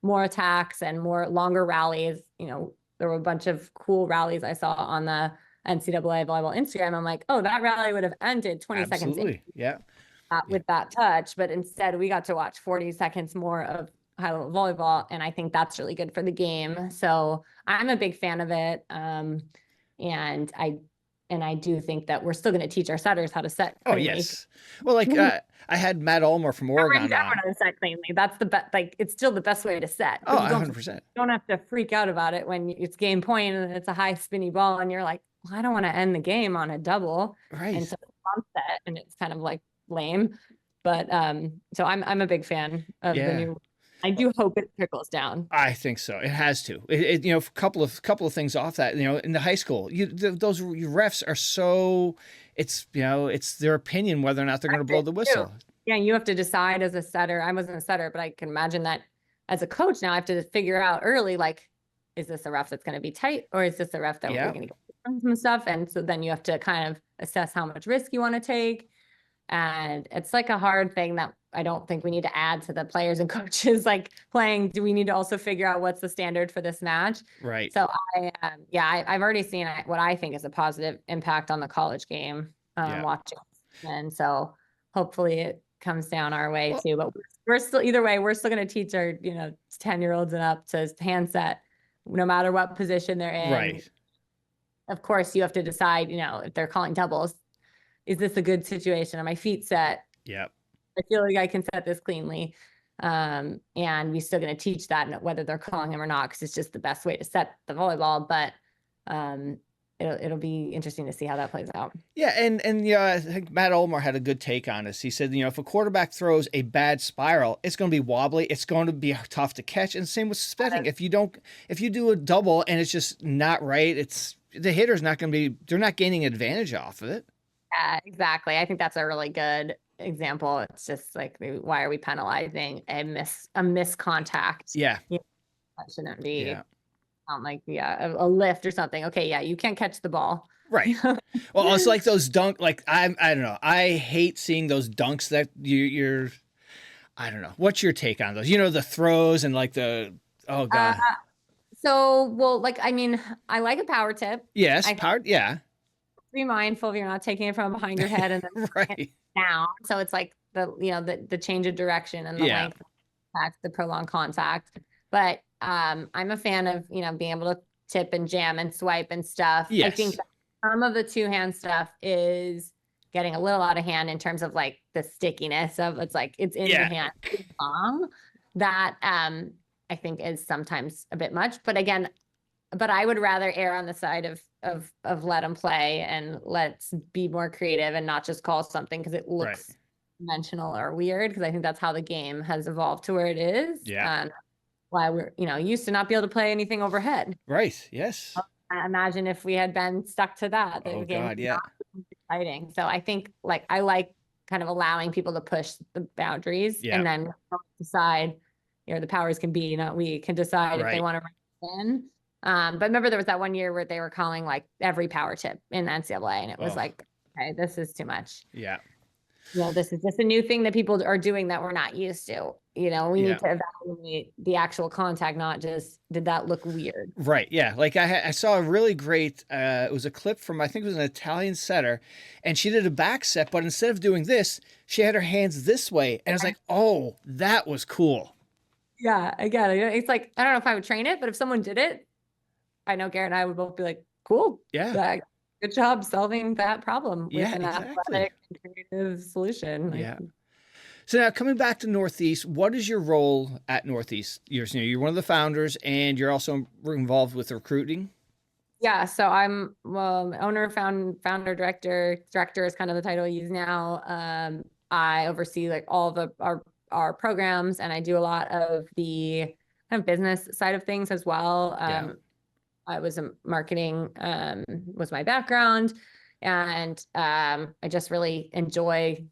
more attacks and more longer rallies. There were a bunch of cool rallies I saw on the NCAA volleyball Instagram. I'm like, oh, that rally would have ended 20 seconds in. With that touch, but instead we got to watch 40 seconds more of high-level volleyball, and I think that's really good for the game. So I'm a big fan of it, and I do think that we're still going to teach our setters how to set cleanly. Oh yes, well, like I had Matt Ulmer from Oregon on. To set cleanly. That's the best. Like, it's still the best way to set. Oh, 100%. You don't have to freak out about it when it's game point and it's a high spinny ball, and you're like, well, I don't want to end the game on a double, right? And so it's set, and it's kind of like lame, but so I'm a big fan of the new. I do hope it trickles down. I think so. It has to. A couple of things off that. In the high school, those refs are so. It's their opinion whether or not they're going to blow the whistle. Yeah, you have to decide as a setter. I wasn't a setter, but I can imagine that as a coach now I have to figure out early, like, is this a ref that's going to be tight, or is this a ref that we're going to get some stuff? And so then you have to kind of assess how much risk you want to take. And it's like a hard thing that I don't think we need to add to the players and coaches like playing. Do we need to also figure out what's the standard for this match? Right. So I've already seen what I think is a positive impact on the college game watching. And so hopefully it comes down our way too, but we're still, either way, we're still going to teach our, 10-year-olds and up to hand set no matter what position they're in. Right. Of course you have to decide, if they're calling doubles, is this a good situation? Are my feet set? Yep. I feel like I can set this cleanly. And we're still going to teach that whether they're calling him or not, because it's just the best way to set the volleyball. But it'll be interesting to see how that plays out. Yeah, and I think Matt Ulmer had a good take on this. He said, if a quarterback throws a bad spiral, it's going to be wobbly. It's going to be tough to catch. And same with setting. If you do a double and it's just not right, the hitter's not going to be. They're not gaining advantage off of it. Yeah, exactly. I think that's a really good example. It's just like, why are we penalizing a miscontact? Yeah. That shouldn't be like a lift or something. Okay, yeah, you can't catch the ball. Right. Well, it's like those I don't know. I hate seeing those dunks that you're I don't know. What's your take on those? The throws and like oh god. I like a power tip. Yes, power. Yeah. Be mindful if you're not taking it from behind your head and then right down. So it's like the change of direction and the length of contact, the prolonged contact. But I'm a fan of being able to tip and jam and swipe and stuff. Yes. I think some of the two-hand stuff is getting a little out of hand in terms of like the stickiness of it's in your hand too long. That I think is sometimes a bit much. But again, I would rather err on the side of let them play and let's be more creative and not just call something because it looks conventional or weird, because I think that's how the game has evolved to where it is. Yeah. Why we're used to not be able to play anything overhead. Right. Yes. I imagine if we had been stuck to that, the game would not be exciting. So I think I like kind of allowing people to push the boundaries and then decide, the powers can be, not we, can decide if they want to run in. But remember there was that one year where they were calling like every power tip in the NCAA, and it was like, okay, this is too much. Yeah. This is just a new thing that people are doing that we're not used to. We need to evaluate the actual contact, not just, did that look weird? Right. Yeah. Like I saw a really great, it was a clip from, I think it was an Italian setter, and she did a back set, but instead of doing this, she had her hands this way. And I was like, oh, that was cool. Yeah. Again, it's like, I don't know if I would train it, but if someone did it, I know Garrett and I would both be like, cool. Yeah. Good job solving that problem with an exactly. athletic and creative solution. Yeah. So now coming back to Northeast, what is your role at Northeast? You're one of the founders, and you're also involved with recruiting. Yeah. So I'm owner, founder, director. Director is kind of the title I use now. I oversee like all of our programs, and I do a lot of the kind of business side of things as well. I was in marketing, was my background. And I just really enjoy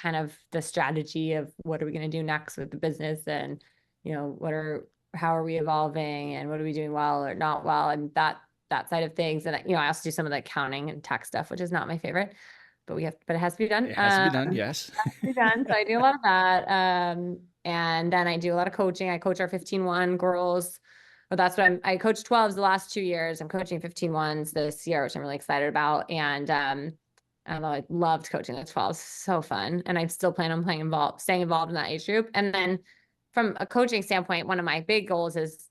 kind of the strategy of what are we going to do next with the business, and, how are we evolving, and what are we doing well or not well, and that side of things. And, I also do some of the accounting and tech stuff, which is not my favorite, but it has to be done. It has to be done. Yes. It has to be done. So I do a lot of that. And then I do a lot of coaching. I coach our 15-1 girls. But that's what I coached 12s the last 2 years. I'm coaching 15-1s this year, which I'm really excited about. And I loved coaching the 12s. So fun. And I still plan on staying involved in that age group. And then from a coaching standpoint, one of my big goals is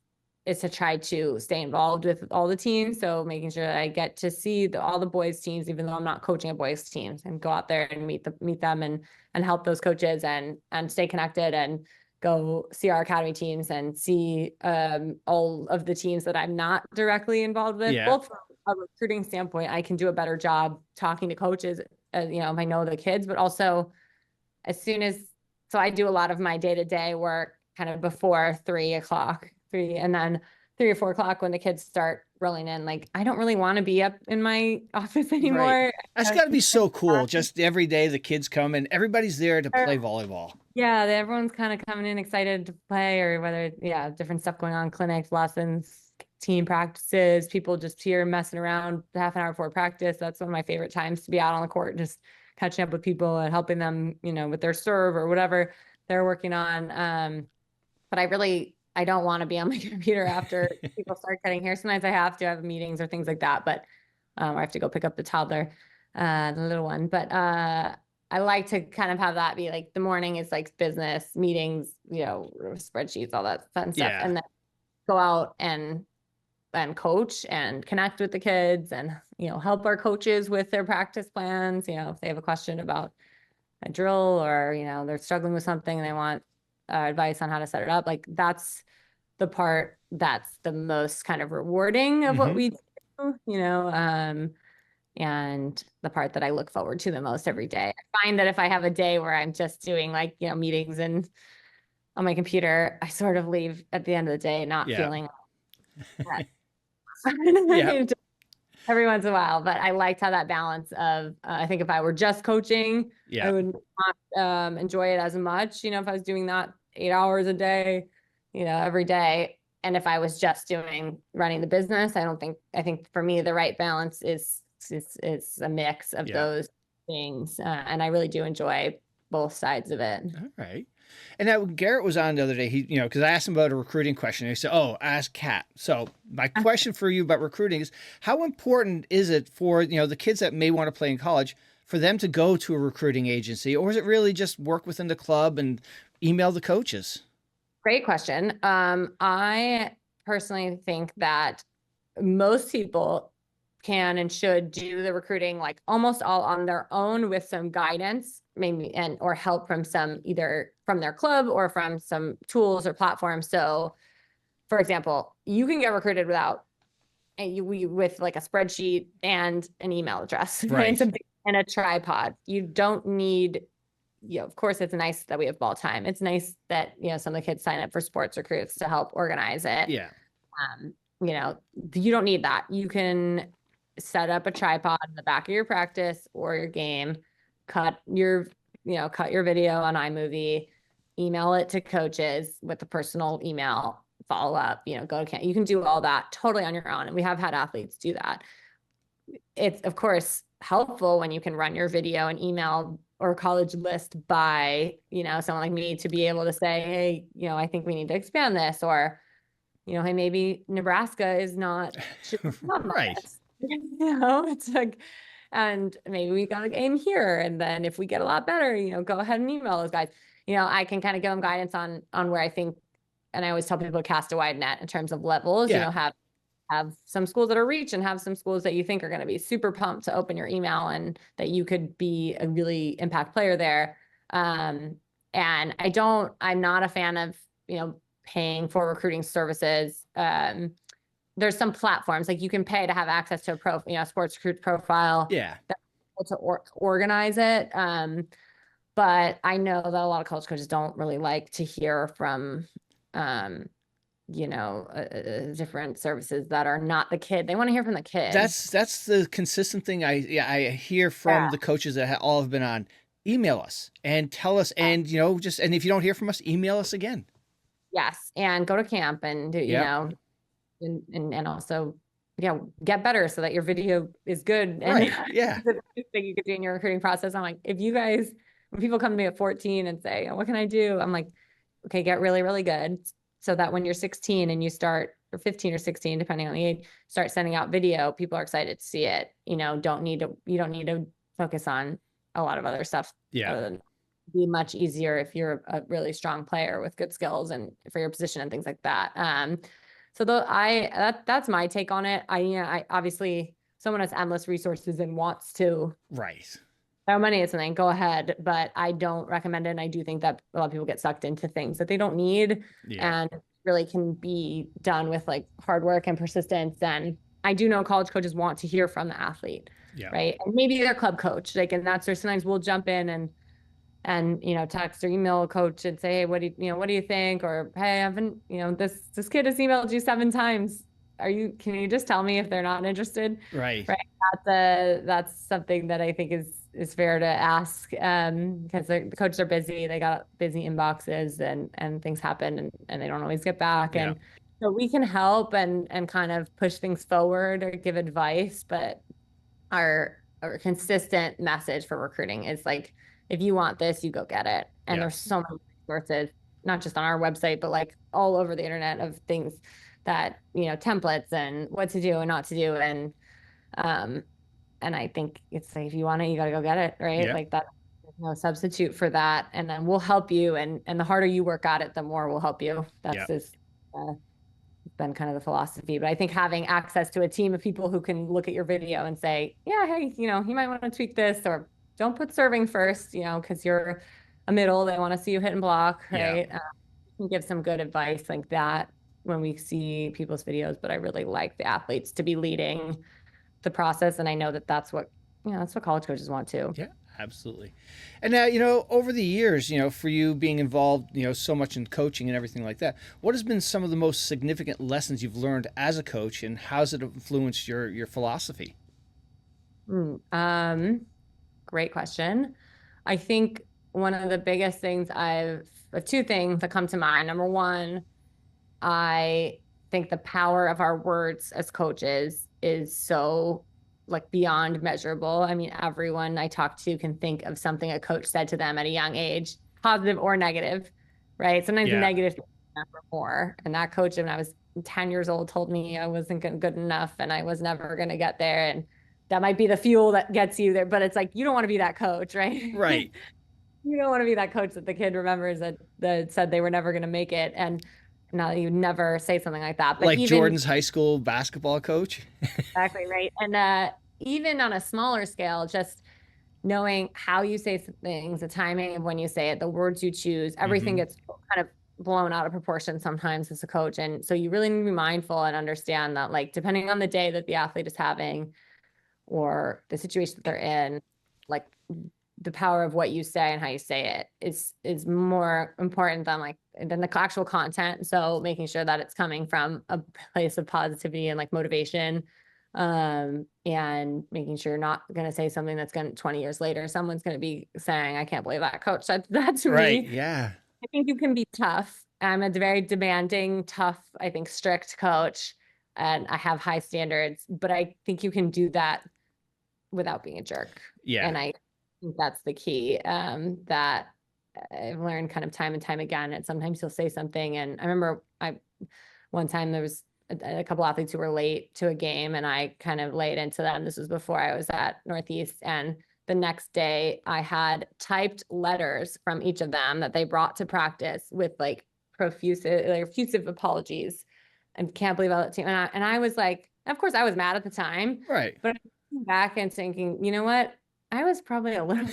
to try to stay involved with all the teams. So making sure that I get to see all the boys teams, even though I'm not coaching a boys teams, and go out there and meet them and help those coaches and stay connected, and go see our academy teams and see all of the teams that I'm not directly involved with. Yeah. Both from a recruiting standpoint, I can do a better job talking to coaches, if I know the kids, but also so I do a lot of my day-to-day work kind of before 3 o'clock, and then 3 or 4 o'clock when the kids start rolling in. Like, I don't really want to be up in my office anymore. Right. That's got to be so cool. Just every day the kids come and everybody's there to play volleyball. Yeah, everyone's kind of coming in excited to play, or whether, different stuff going on, clinics, lessons, team practices, people just here messing around half an hour before practice. That's one of my favorite times to be out on the court, just catching up with people and helping them, with their serve or whatever they're working on. But I don't want to be on my computer after people start getting here. Sometimes I have to have meetings or things like that, but I have to go pick up the toddler, the little one. But I like to kind of have that be like the morning is like business meetings, spreadsheets, all that fun stuff. Yeah. And then go out and coach and connect with the kids, and, help our coaches with their practice plans. If they have a question about a drill, or, they're struggling with something and they want advice on how to set it up. Like, that's the part that's the most kind of rewarding of what we do, and the part that I look forward to the most every day. I find that if I have a day where I'm just doing meetings and on my computer, I sort of leave at the end of the day not feeling that. Every once in a while. But I liked how that balance of, I think if I were just coaching, I would not enjoy it as much, if I was doing that 8 hours a day, every day. And if I was just running the business, I think for me, the right balance is a mix of those things. And I really do enjoy both sides of it. All right. And now Garrett was on the other day, because I asked him about a recruiting question. He said, ask Cat. So my question for you about recruiting is, how important is it for, the kids that may want to play in college, for them to go to a recruiting agency, or is it really just work within the club and email the coaches? Great question. I personally think that most people can and should do the recruiting like almost all on their own, with some guidance, maybe, or help from either from their club or from some tools or platforms. So, for example, you can get recruited with like a spreadsheet and an email address, right? And a tripod. You don't need, of course, it's nice that we have ball time. It's nice that, some of the kids sign up for sports recruits to help organize it. Yeah. You don't need that. You can set up a tripod in the back of your practice or your game, cut your video on iMovie, email it to coaches with a personal email, follow up, go to camp. You can do all that totally on your own. And we have had athletes do that. It's, of course, helpful when you can run your video and email or college list by, someone like me, to be able to say, hey, I think we need to expand this, or, hey, maybe Nebraska is not right. It's like, and maybe we got a game here. And then if we get a lot better, go ahead and email those guys. I can kind of give them guidance on where I think, and I always tell people to cast a wide net in terms of levels, have some schools that are reach, and have some schools that you think are going to be super pumped to open your email, and that you could be a really impact player there. And I'm not a fan of, paying for recruiting services. There's some platforms like you can pay to have access to a sports recruit profile. Yeah. To organize it. But I know that a lot of college coaches don't really like to hear from, different services that are not the kid. They want to hear from the kid. That's the consistent thing I hear from the coaches that all have been on. email us and tell us, and, just, and if you don't hear from us, email us again. Yes. And go to camp and do, Yep. and also, get better so that your video is good. And Right. Yeah. the best thing you could do in your recruiting process. I'm like, if you guys, when people come to me at 14 and say, what can I do? I'm like, okay, get really, really good. So that when you're 16 and you start, or 15 or 16, depending on the age, start sending out video, people are excited to see it. You don't need to focus on a lot of other stuff. Yeah. Other than be much easier if you're a really strong player with good skills and for your position and things like that. So that's my take on it. I obviously, someone has endless resources and wants to throw money at something, go ahead, but I don't recommend it. And I do think that a lot of people get sucked into things that they don't need and really can be done with like hard work and persistence. And I do know college coaches want to hear from the athlete, right? And maybe their club coach, like, and that's where sometimes we'll jump in and text or email a coach and say, hey, what do you think? Or, hey, I haven't, this kid has emailed you 7 times. Can you just tell me if they're not interested? Right. That's something that I think is fair to ask, because the coaches are busy. They got busy inboxes and things happen and they don't always get back. And so we can help and kind of push things forward or give advice, but our consistent message for recruiting is like, if you want this, you go get it. And there's so many resources, not just on our website, but like all over the internet of things that, templates and what to do and not to do. And I think it's like, if you want it, you got to go get it. Right. Like that, there's no substitute for that. And then we'll help you. And the harder you work at it, the more we'll help you. That's just been kind of the philosophy. But I think having access to a team of people who can look at your video and say, hey, you might want to tweak this, or don't put serving first, because you're a middle. They want to see you hit and block, right? You can give some good advice like that when we see people's videos. But I really like the athletes to be leading the process, and I know that that's what college coaches want too. Yeah, absolutely. And now, over the years, for you being involved, so much in coaching and everything like that, what has been some of the most significant lessons you've learned as a coach, and how's it influenced your philosophy? Great question. I think one of the biggest things two things that come to mind. Number one, I think the power of our words as coaches is so like beyond measurable. I mean, everyone I talk to can think of something a coach said to them at a young age, positive or negative, right? Sometimes negative for more. And that coach, when I was 10 years old, told me I wasn't good enough and I was never going to get there. And that might be the fuel that gets you there, but it's like, you don't want to be that coach, right? Right. You don't want to be that coach that the kid remembers that said they were never going to make it. And now you never say something like that. But like Jordan's high school basketball coach. Exactly, right. And even on a smaller scale, just knowing how you say things, the timing of when you say it, the words you choose, everything gets kind of blown out of proportion sometimes as a coach. And so you really need to be mindful and understand that, like, depending on the day that the athlete is having or the situation that they're in, like, the power of what you say and how you say it is more important than the actual content. So making sure that it's coming from a place of positivity and like motivation, and making sure you're not going to say something that's going to 20 years later, someone's going to be saying, I can't believe that coach said that to me. Yeah. I think you can be tough. I'm a very demanding, tough, I think strict coach, and I have high standards, but I think you can do that without being a jerk. Yeah. And I think that's the key, that I've learned kind of time and time again. And sometimes you'll say something, and I remember one time there was a couple athletes who were late to a game, and I kind of laid into them. This was before I was at Northeast, and the next day I had typed letters from each of them that they brought to practice with like effusive apologies, and can't believe how team. And I was like, of course I was mad at the time, right? But I'm back and thinking, you know what? I was probably a little.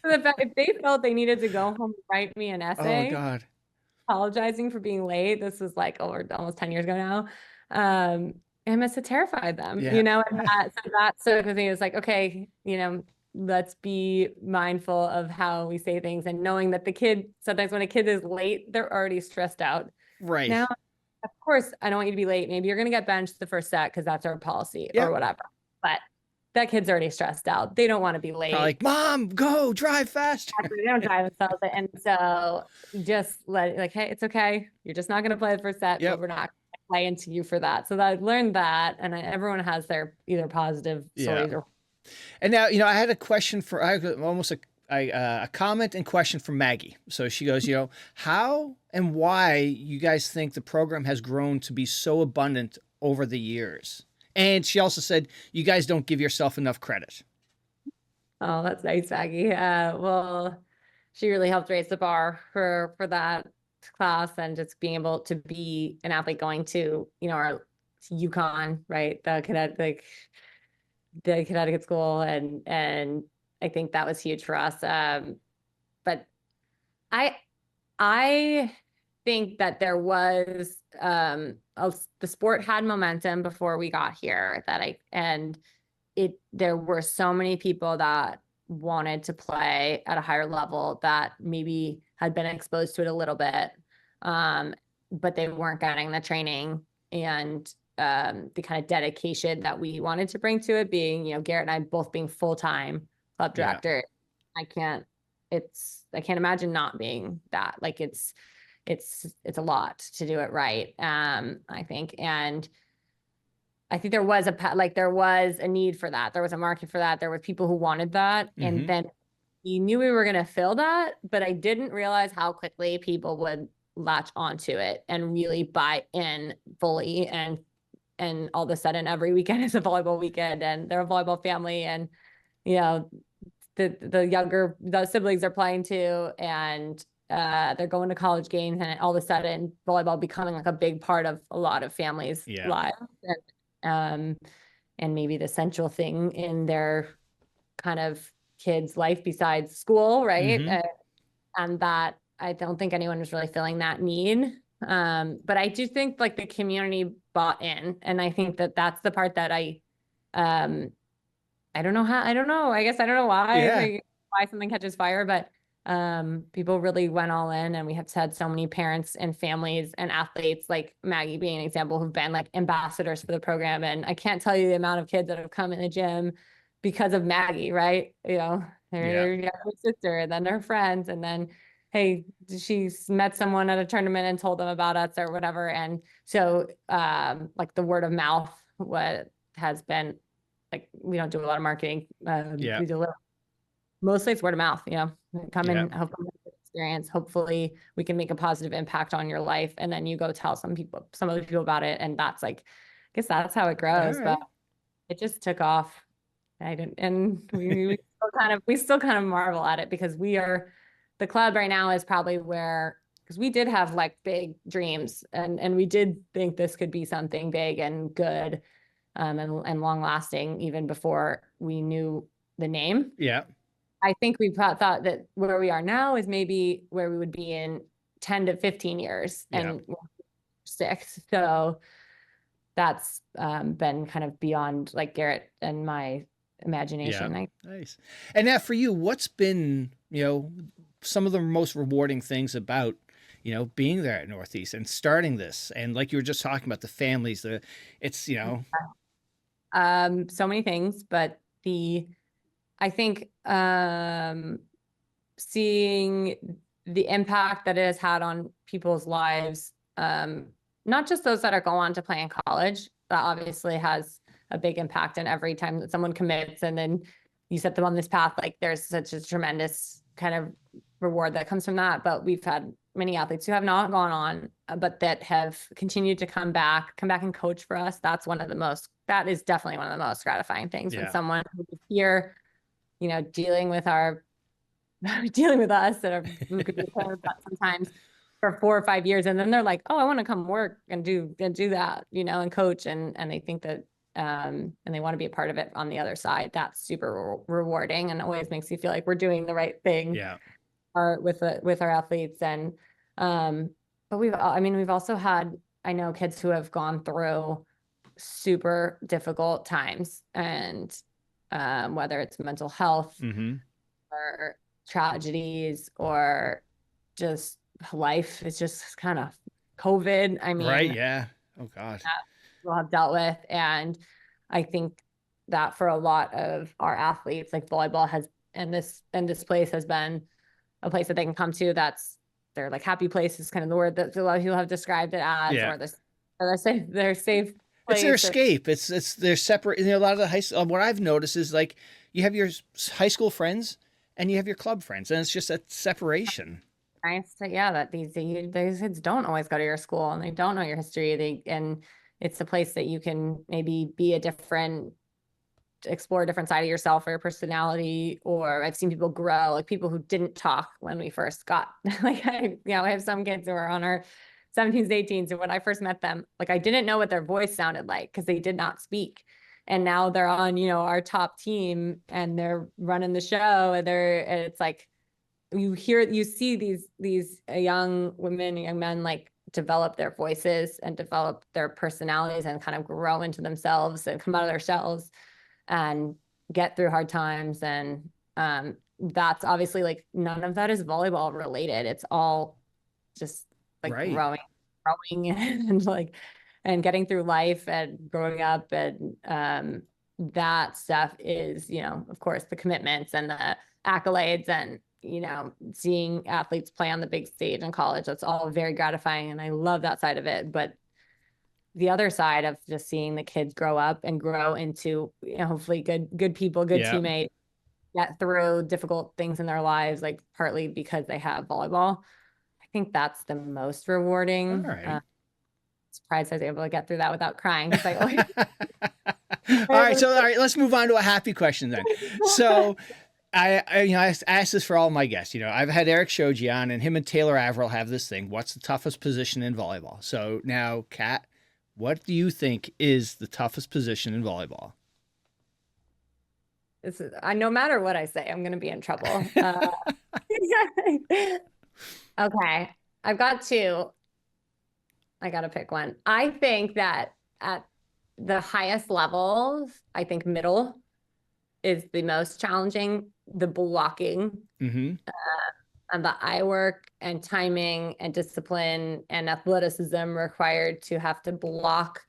If they felt they needed to go home and write me an essay, oh God, apologizing for being late. This was like over almost 10 years ago now. I must have terrified them, and that sort of thing is like, okay, let's be mindful of how we say things, and knowing that the kid, sometimes when a kid is late, they're already stressed out. Right. Now, of course, I don't want you to be late. Maybe you're going to get benched the first set because that's our policy or whatever. But that kid's already stressed out. They don't want to be late. Probably like, Mom, go drive faster. They don't drive themselves. And so just like, hey, it's okay. You're just not going to play the first set, but we're not going to play into you for that. So I learned that. And everyone has their either positive stories or. And now, I had a question for, almost a comment and question from Maggie. So she goes, how and why you guys think the program has grown to be so abundant over the years? And she also said, you guys don't give yourself enough credit. Oh, that's nice, Maggie. Well, she really helped raise the bar for that class, and just being able to be an athlete going to, our UConn, right? The Connecticut school. And I think that was huge for us. But I think that there was, the sport had momentum before we got here there were so many people that wanted to play at a higher level that maybe had been exposed to it a little bit, but they weren't getting the training and the kind of dedication that we wanted to bring to it, being, Garrett and I both being full-time club director. I can't imagine not being that. Like it's a lot to do it right. I think, and I think there was a need for that. There was a market for that. There were people who wanted that. Mm-hmm. And then you knew we were going to fill that, but I didn't realize how quickly people would latch onto it and really buy in fully. And all of a sudden every weekend is a volleyball weekend, and they're a volleyball family, and, the siblings are playing too. And they're going to college games, and all of a sudden volleyball becoming like a big part of a lot of families' lives. And maybe the central thing in their kind of kids' life besides school, right? Mm-hmm. And that I don't think anyone was really feeling that need. But I do think like the community bought in, and I think that that's the part that I don't know how, I don't know. I guess I don't know why something catches fire, but people really went all in, and we have had so many parents and families and athletes, like Maggie being an example, who've been like ambassadors for the program. And I can't tell you the amount of kids that have come in the gym because of Maggie, right? Her younger sister, and then her friends, and then, hey, she's met someone at a tournament and told them about us or whatever. And so like the word of mouth, what has been like, we don't do a lot of marketing. We do a little, mostly it's word of mouth, come in, hopefully experience. Hopefully we can make a positive impact on your life. And then you go tell some other people about it. And that's like, I guess that's how it grows, but it just took off. We still kind of marvel at it, because the club right now is probably because we did have like big dreams, and we did think this could be something big and good, and long lasting even before we knew the name. Yeah. I think we thought that where we are now is maybe where we would be in 10 to 15 years, and 6. So that's been kind of beyond like Garrett and my imagination. Yeah. Nice. And now for you, what's been, some of the most rewarding things about, being there at Northeast and starting this? And like you were just talking about the families, it's. So many things, but I think seeing the impact that it has had on people's lives, not just those that are going on to play in college, that obviously has a big impact. And every time that someone commits and then you set them on this path, like there's such a tremendous kind of reward that comes from that. But we've had many athletes who have not gone on, but that have continued to come back and coach for us. That is definitely one of the most gratifying things when someone who is here, dealing with us that who could be sometimes for 4 or 5 years. And then they're like, oh, I want to come work and do that, and coach. And they think that, and they want to be a part of it on the other side. That's super rewarding, and always makes you feel like we're doing the right thing with our athletes. And, but we've also had, I know, kids who have gone through super difficult times, and whether it's mental health or tragedies or just life, it's just kind of COVID. Right. Yeah. Oh gosh. That we'll have dealt with. And I think that for a lot of our athletes, like volleyball has, and this place has been a place that they can come to. That's their like happy place is kind of the word that a lot of people have described it as, Yeah. or their safe It's place. their escape. It's they're separate. You know, a lot of the high school, what I've noticed is like you have your high school friends and you have your club friends, and it's just a separation. Nice to, yeah, that these kids don't always go to your school and they don't know your history. And it's a place that you can maybe be explore a different side of yourself or your personality. Or I've seen people grow, like people who didn't talk when we first got, like, I have some kids who are on our 17s, 18s. And when I first met them, like I didn't know what their voice sounded like because they did not speak. And now they're on, our top team and they're running the show and it's like, you see these young women, young men, like develop their voices and develop their personalities and kind of grow into themselves and come out of their shells and get through hard times. And that's obviously like none of that is volleyball related. It's all just like growing and like, and getting through life and growing up. And that stuff is, of course, the commitments and the accolades and, seeing athletes play on the big stage in college. That's all very gratifying. And I love that side of it. But the other side of just seeing the kids grow up and grow into, hopefully good people, good teammates, get through difficult things in their lives, like partly because they have volleyball. I think that's the most rewarding. All right. Surprised I was able to get through that without crying. All right. So, let's move on to a happy question then. So I asked this for all my guests. I've had Eric Shoji on, and him and Taylor Averill have this thing. What's the toughest position in volleyball? So now, Kat, what do you think is the toughest position in volleyball? No matter what I say, I'm going to be in trouble. Okay. I've got two. I got to pick one. I think that at the highest levels, I think middle is the most challenging. The blocking and the eye work and timing and discipline and athleticism required to have to block,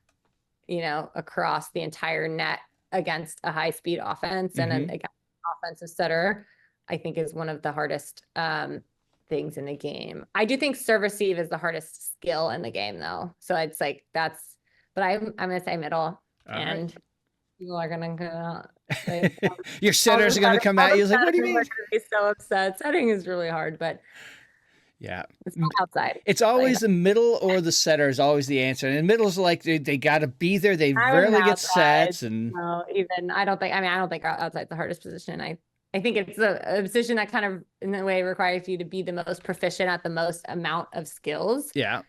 across the entire net against a high speed offense and an offensive setter, I think is one of the hardest things in the game. I do think serve receive is the hardest skill in the game though. So it's like but I'm going to say middle. All and right. People are going to your setters are going to come at you like, what do you mean? Are be so upset. Setting is really hard, but yeah, it's not outside. It's always the middle or the setter is always the answer. And the middle is like they got to be there. They rarely get sets. And no, I don't think outside's the hardest position. I think it's a position that kind of in a way requires you to be the most proficient at the most amount of skills. Yeah.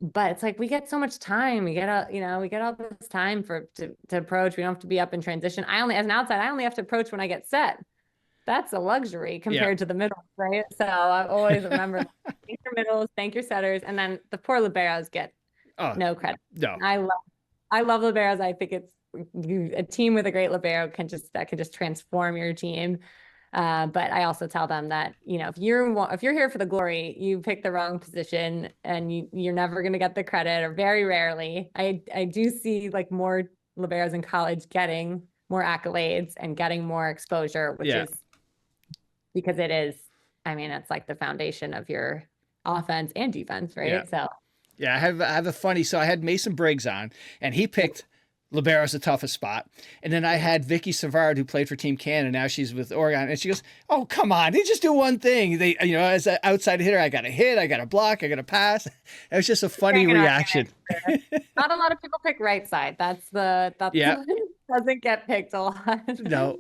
But it's like we get so much time. We get all this time to approach. We don't have to be up in transition. As an outside, I only have to approach when I get set. That's a luxury compared to the middle, right? So I always remember thank your middles, thank your setters, and then the poor liberos get no credit. No, I love liberos. I think it's a team with a great libero can just transform your team. But I also tell them that, if you're here for the glory, you pick the wrong position and you're never going to get the credit, or very rarely. I do see like more liberos in college getting more accolades and getting more exposure, which is because it is, it's like the foundation of your offense and defense, right? Yeah. So yeah, I have a funny, so I had Mason Briggs on and he picked libero is the toughest spot. And then I had Vicky Savard, who played for Team Canada. Now she's with Oregon. And she goes, oh, come on. They just do one thing. As an outside hitter, I got to hit, I got to block, I got to pass. It was just a funny reaction. Not a lot of people pick right side. That's doesn't get picked a lot. No,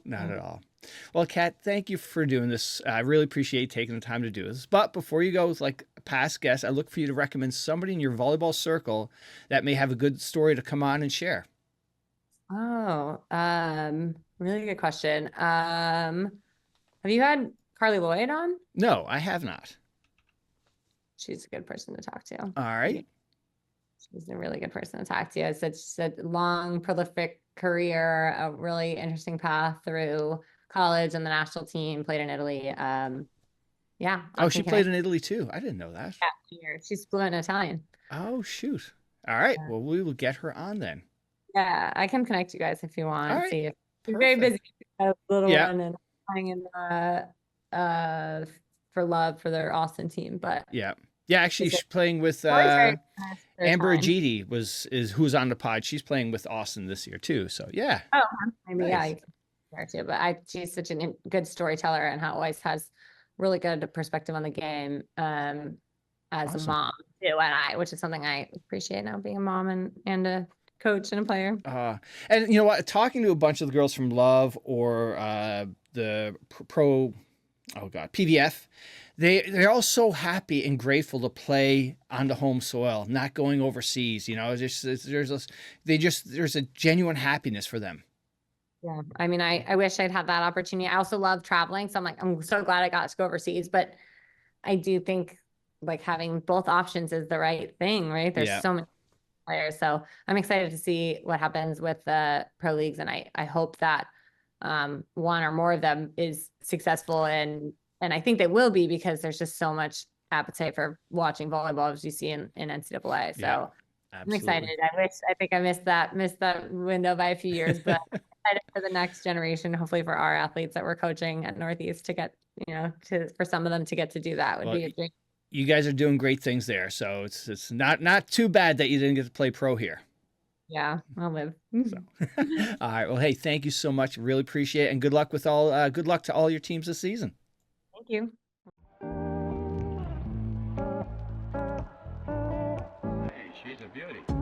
not at all. Well, Kat, thank you for doing this. I really appreciate taking the time to do this. But before you go with like past guests, I look for you to recommend somebody in your volleyball circle that may have a good story to come on and share. Oh, really good question. Have you had Carli Loyd on? No, I have not. She's a good person to talk to. All right. She's a really good person to talk to. It's such a long, prolific career, a really interesting path through college and the national team, played in Italy. Oh, she played in Italy too. I didn't know that. Yeah, she's fluent in Italian. Oh, shoot. All right. Well, we will get her on then. Yeah, I can connect you guys if you All want. right. See if you're very Perfect. busy. A little Yeah. one and playing in uh for love for their Austin team, but Yeah. Yeah. Actually, it's she's playing with always very nice their Amber time. Ajiti is who's on the pod. She's playing with Austin this year too. So yeah. Oh, maybe yeah, Nice. you can compare too. But she's such a good storyteller and how always has really good perspective on the game. As a Awesome. mom too, which is something I appreciate now being a mom and a coach and a player. And you know what? Talking to a bunch of the girls from Love or the pro, oh god, PVF, they're all so happy and grateful to play on the home soil, not going overseas. You know, there's a genuine happiness for them. Yeah. I mean, I wish I'd had that opportunity. I also love traveling. So I'm like, I'm so glad I got to go overseas, but I do think like having both options is the right thing, right? There's Yeah. so many players. So I'm excited to see what happens with the pro leagues. And I hope that one or more of them is successful. And I think they will be because there's just so much appetite for watching volleyball as you see in NCAA. So Yeah. I'm Absolutely. excited. I think I missed that window by a few years, but I'm excited for the next generation, hopefully for our athletes that we're coaching at Northeast to get, for some of them to get to do that would Well, be a dream. you guys are doing great things there, so it's not too bad that you didn't get to play pro here. Yeah, I'll live. So, all right. Well, hey, thank you so much. Really appreciate it, and good luck with all. Good luck to all your teams this season. Thank you. Hey, she's a beauty.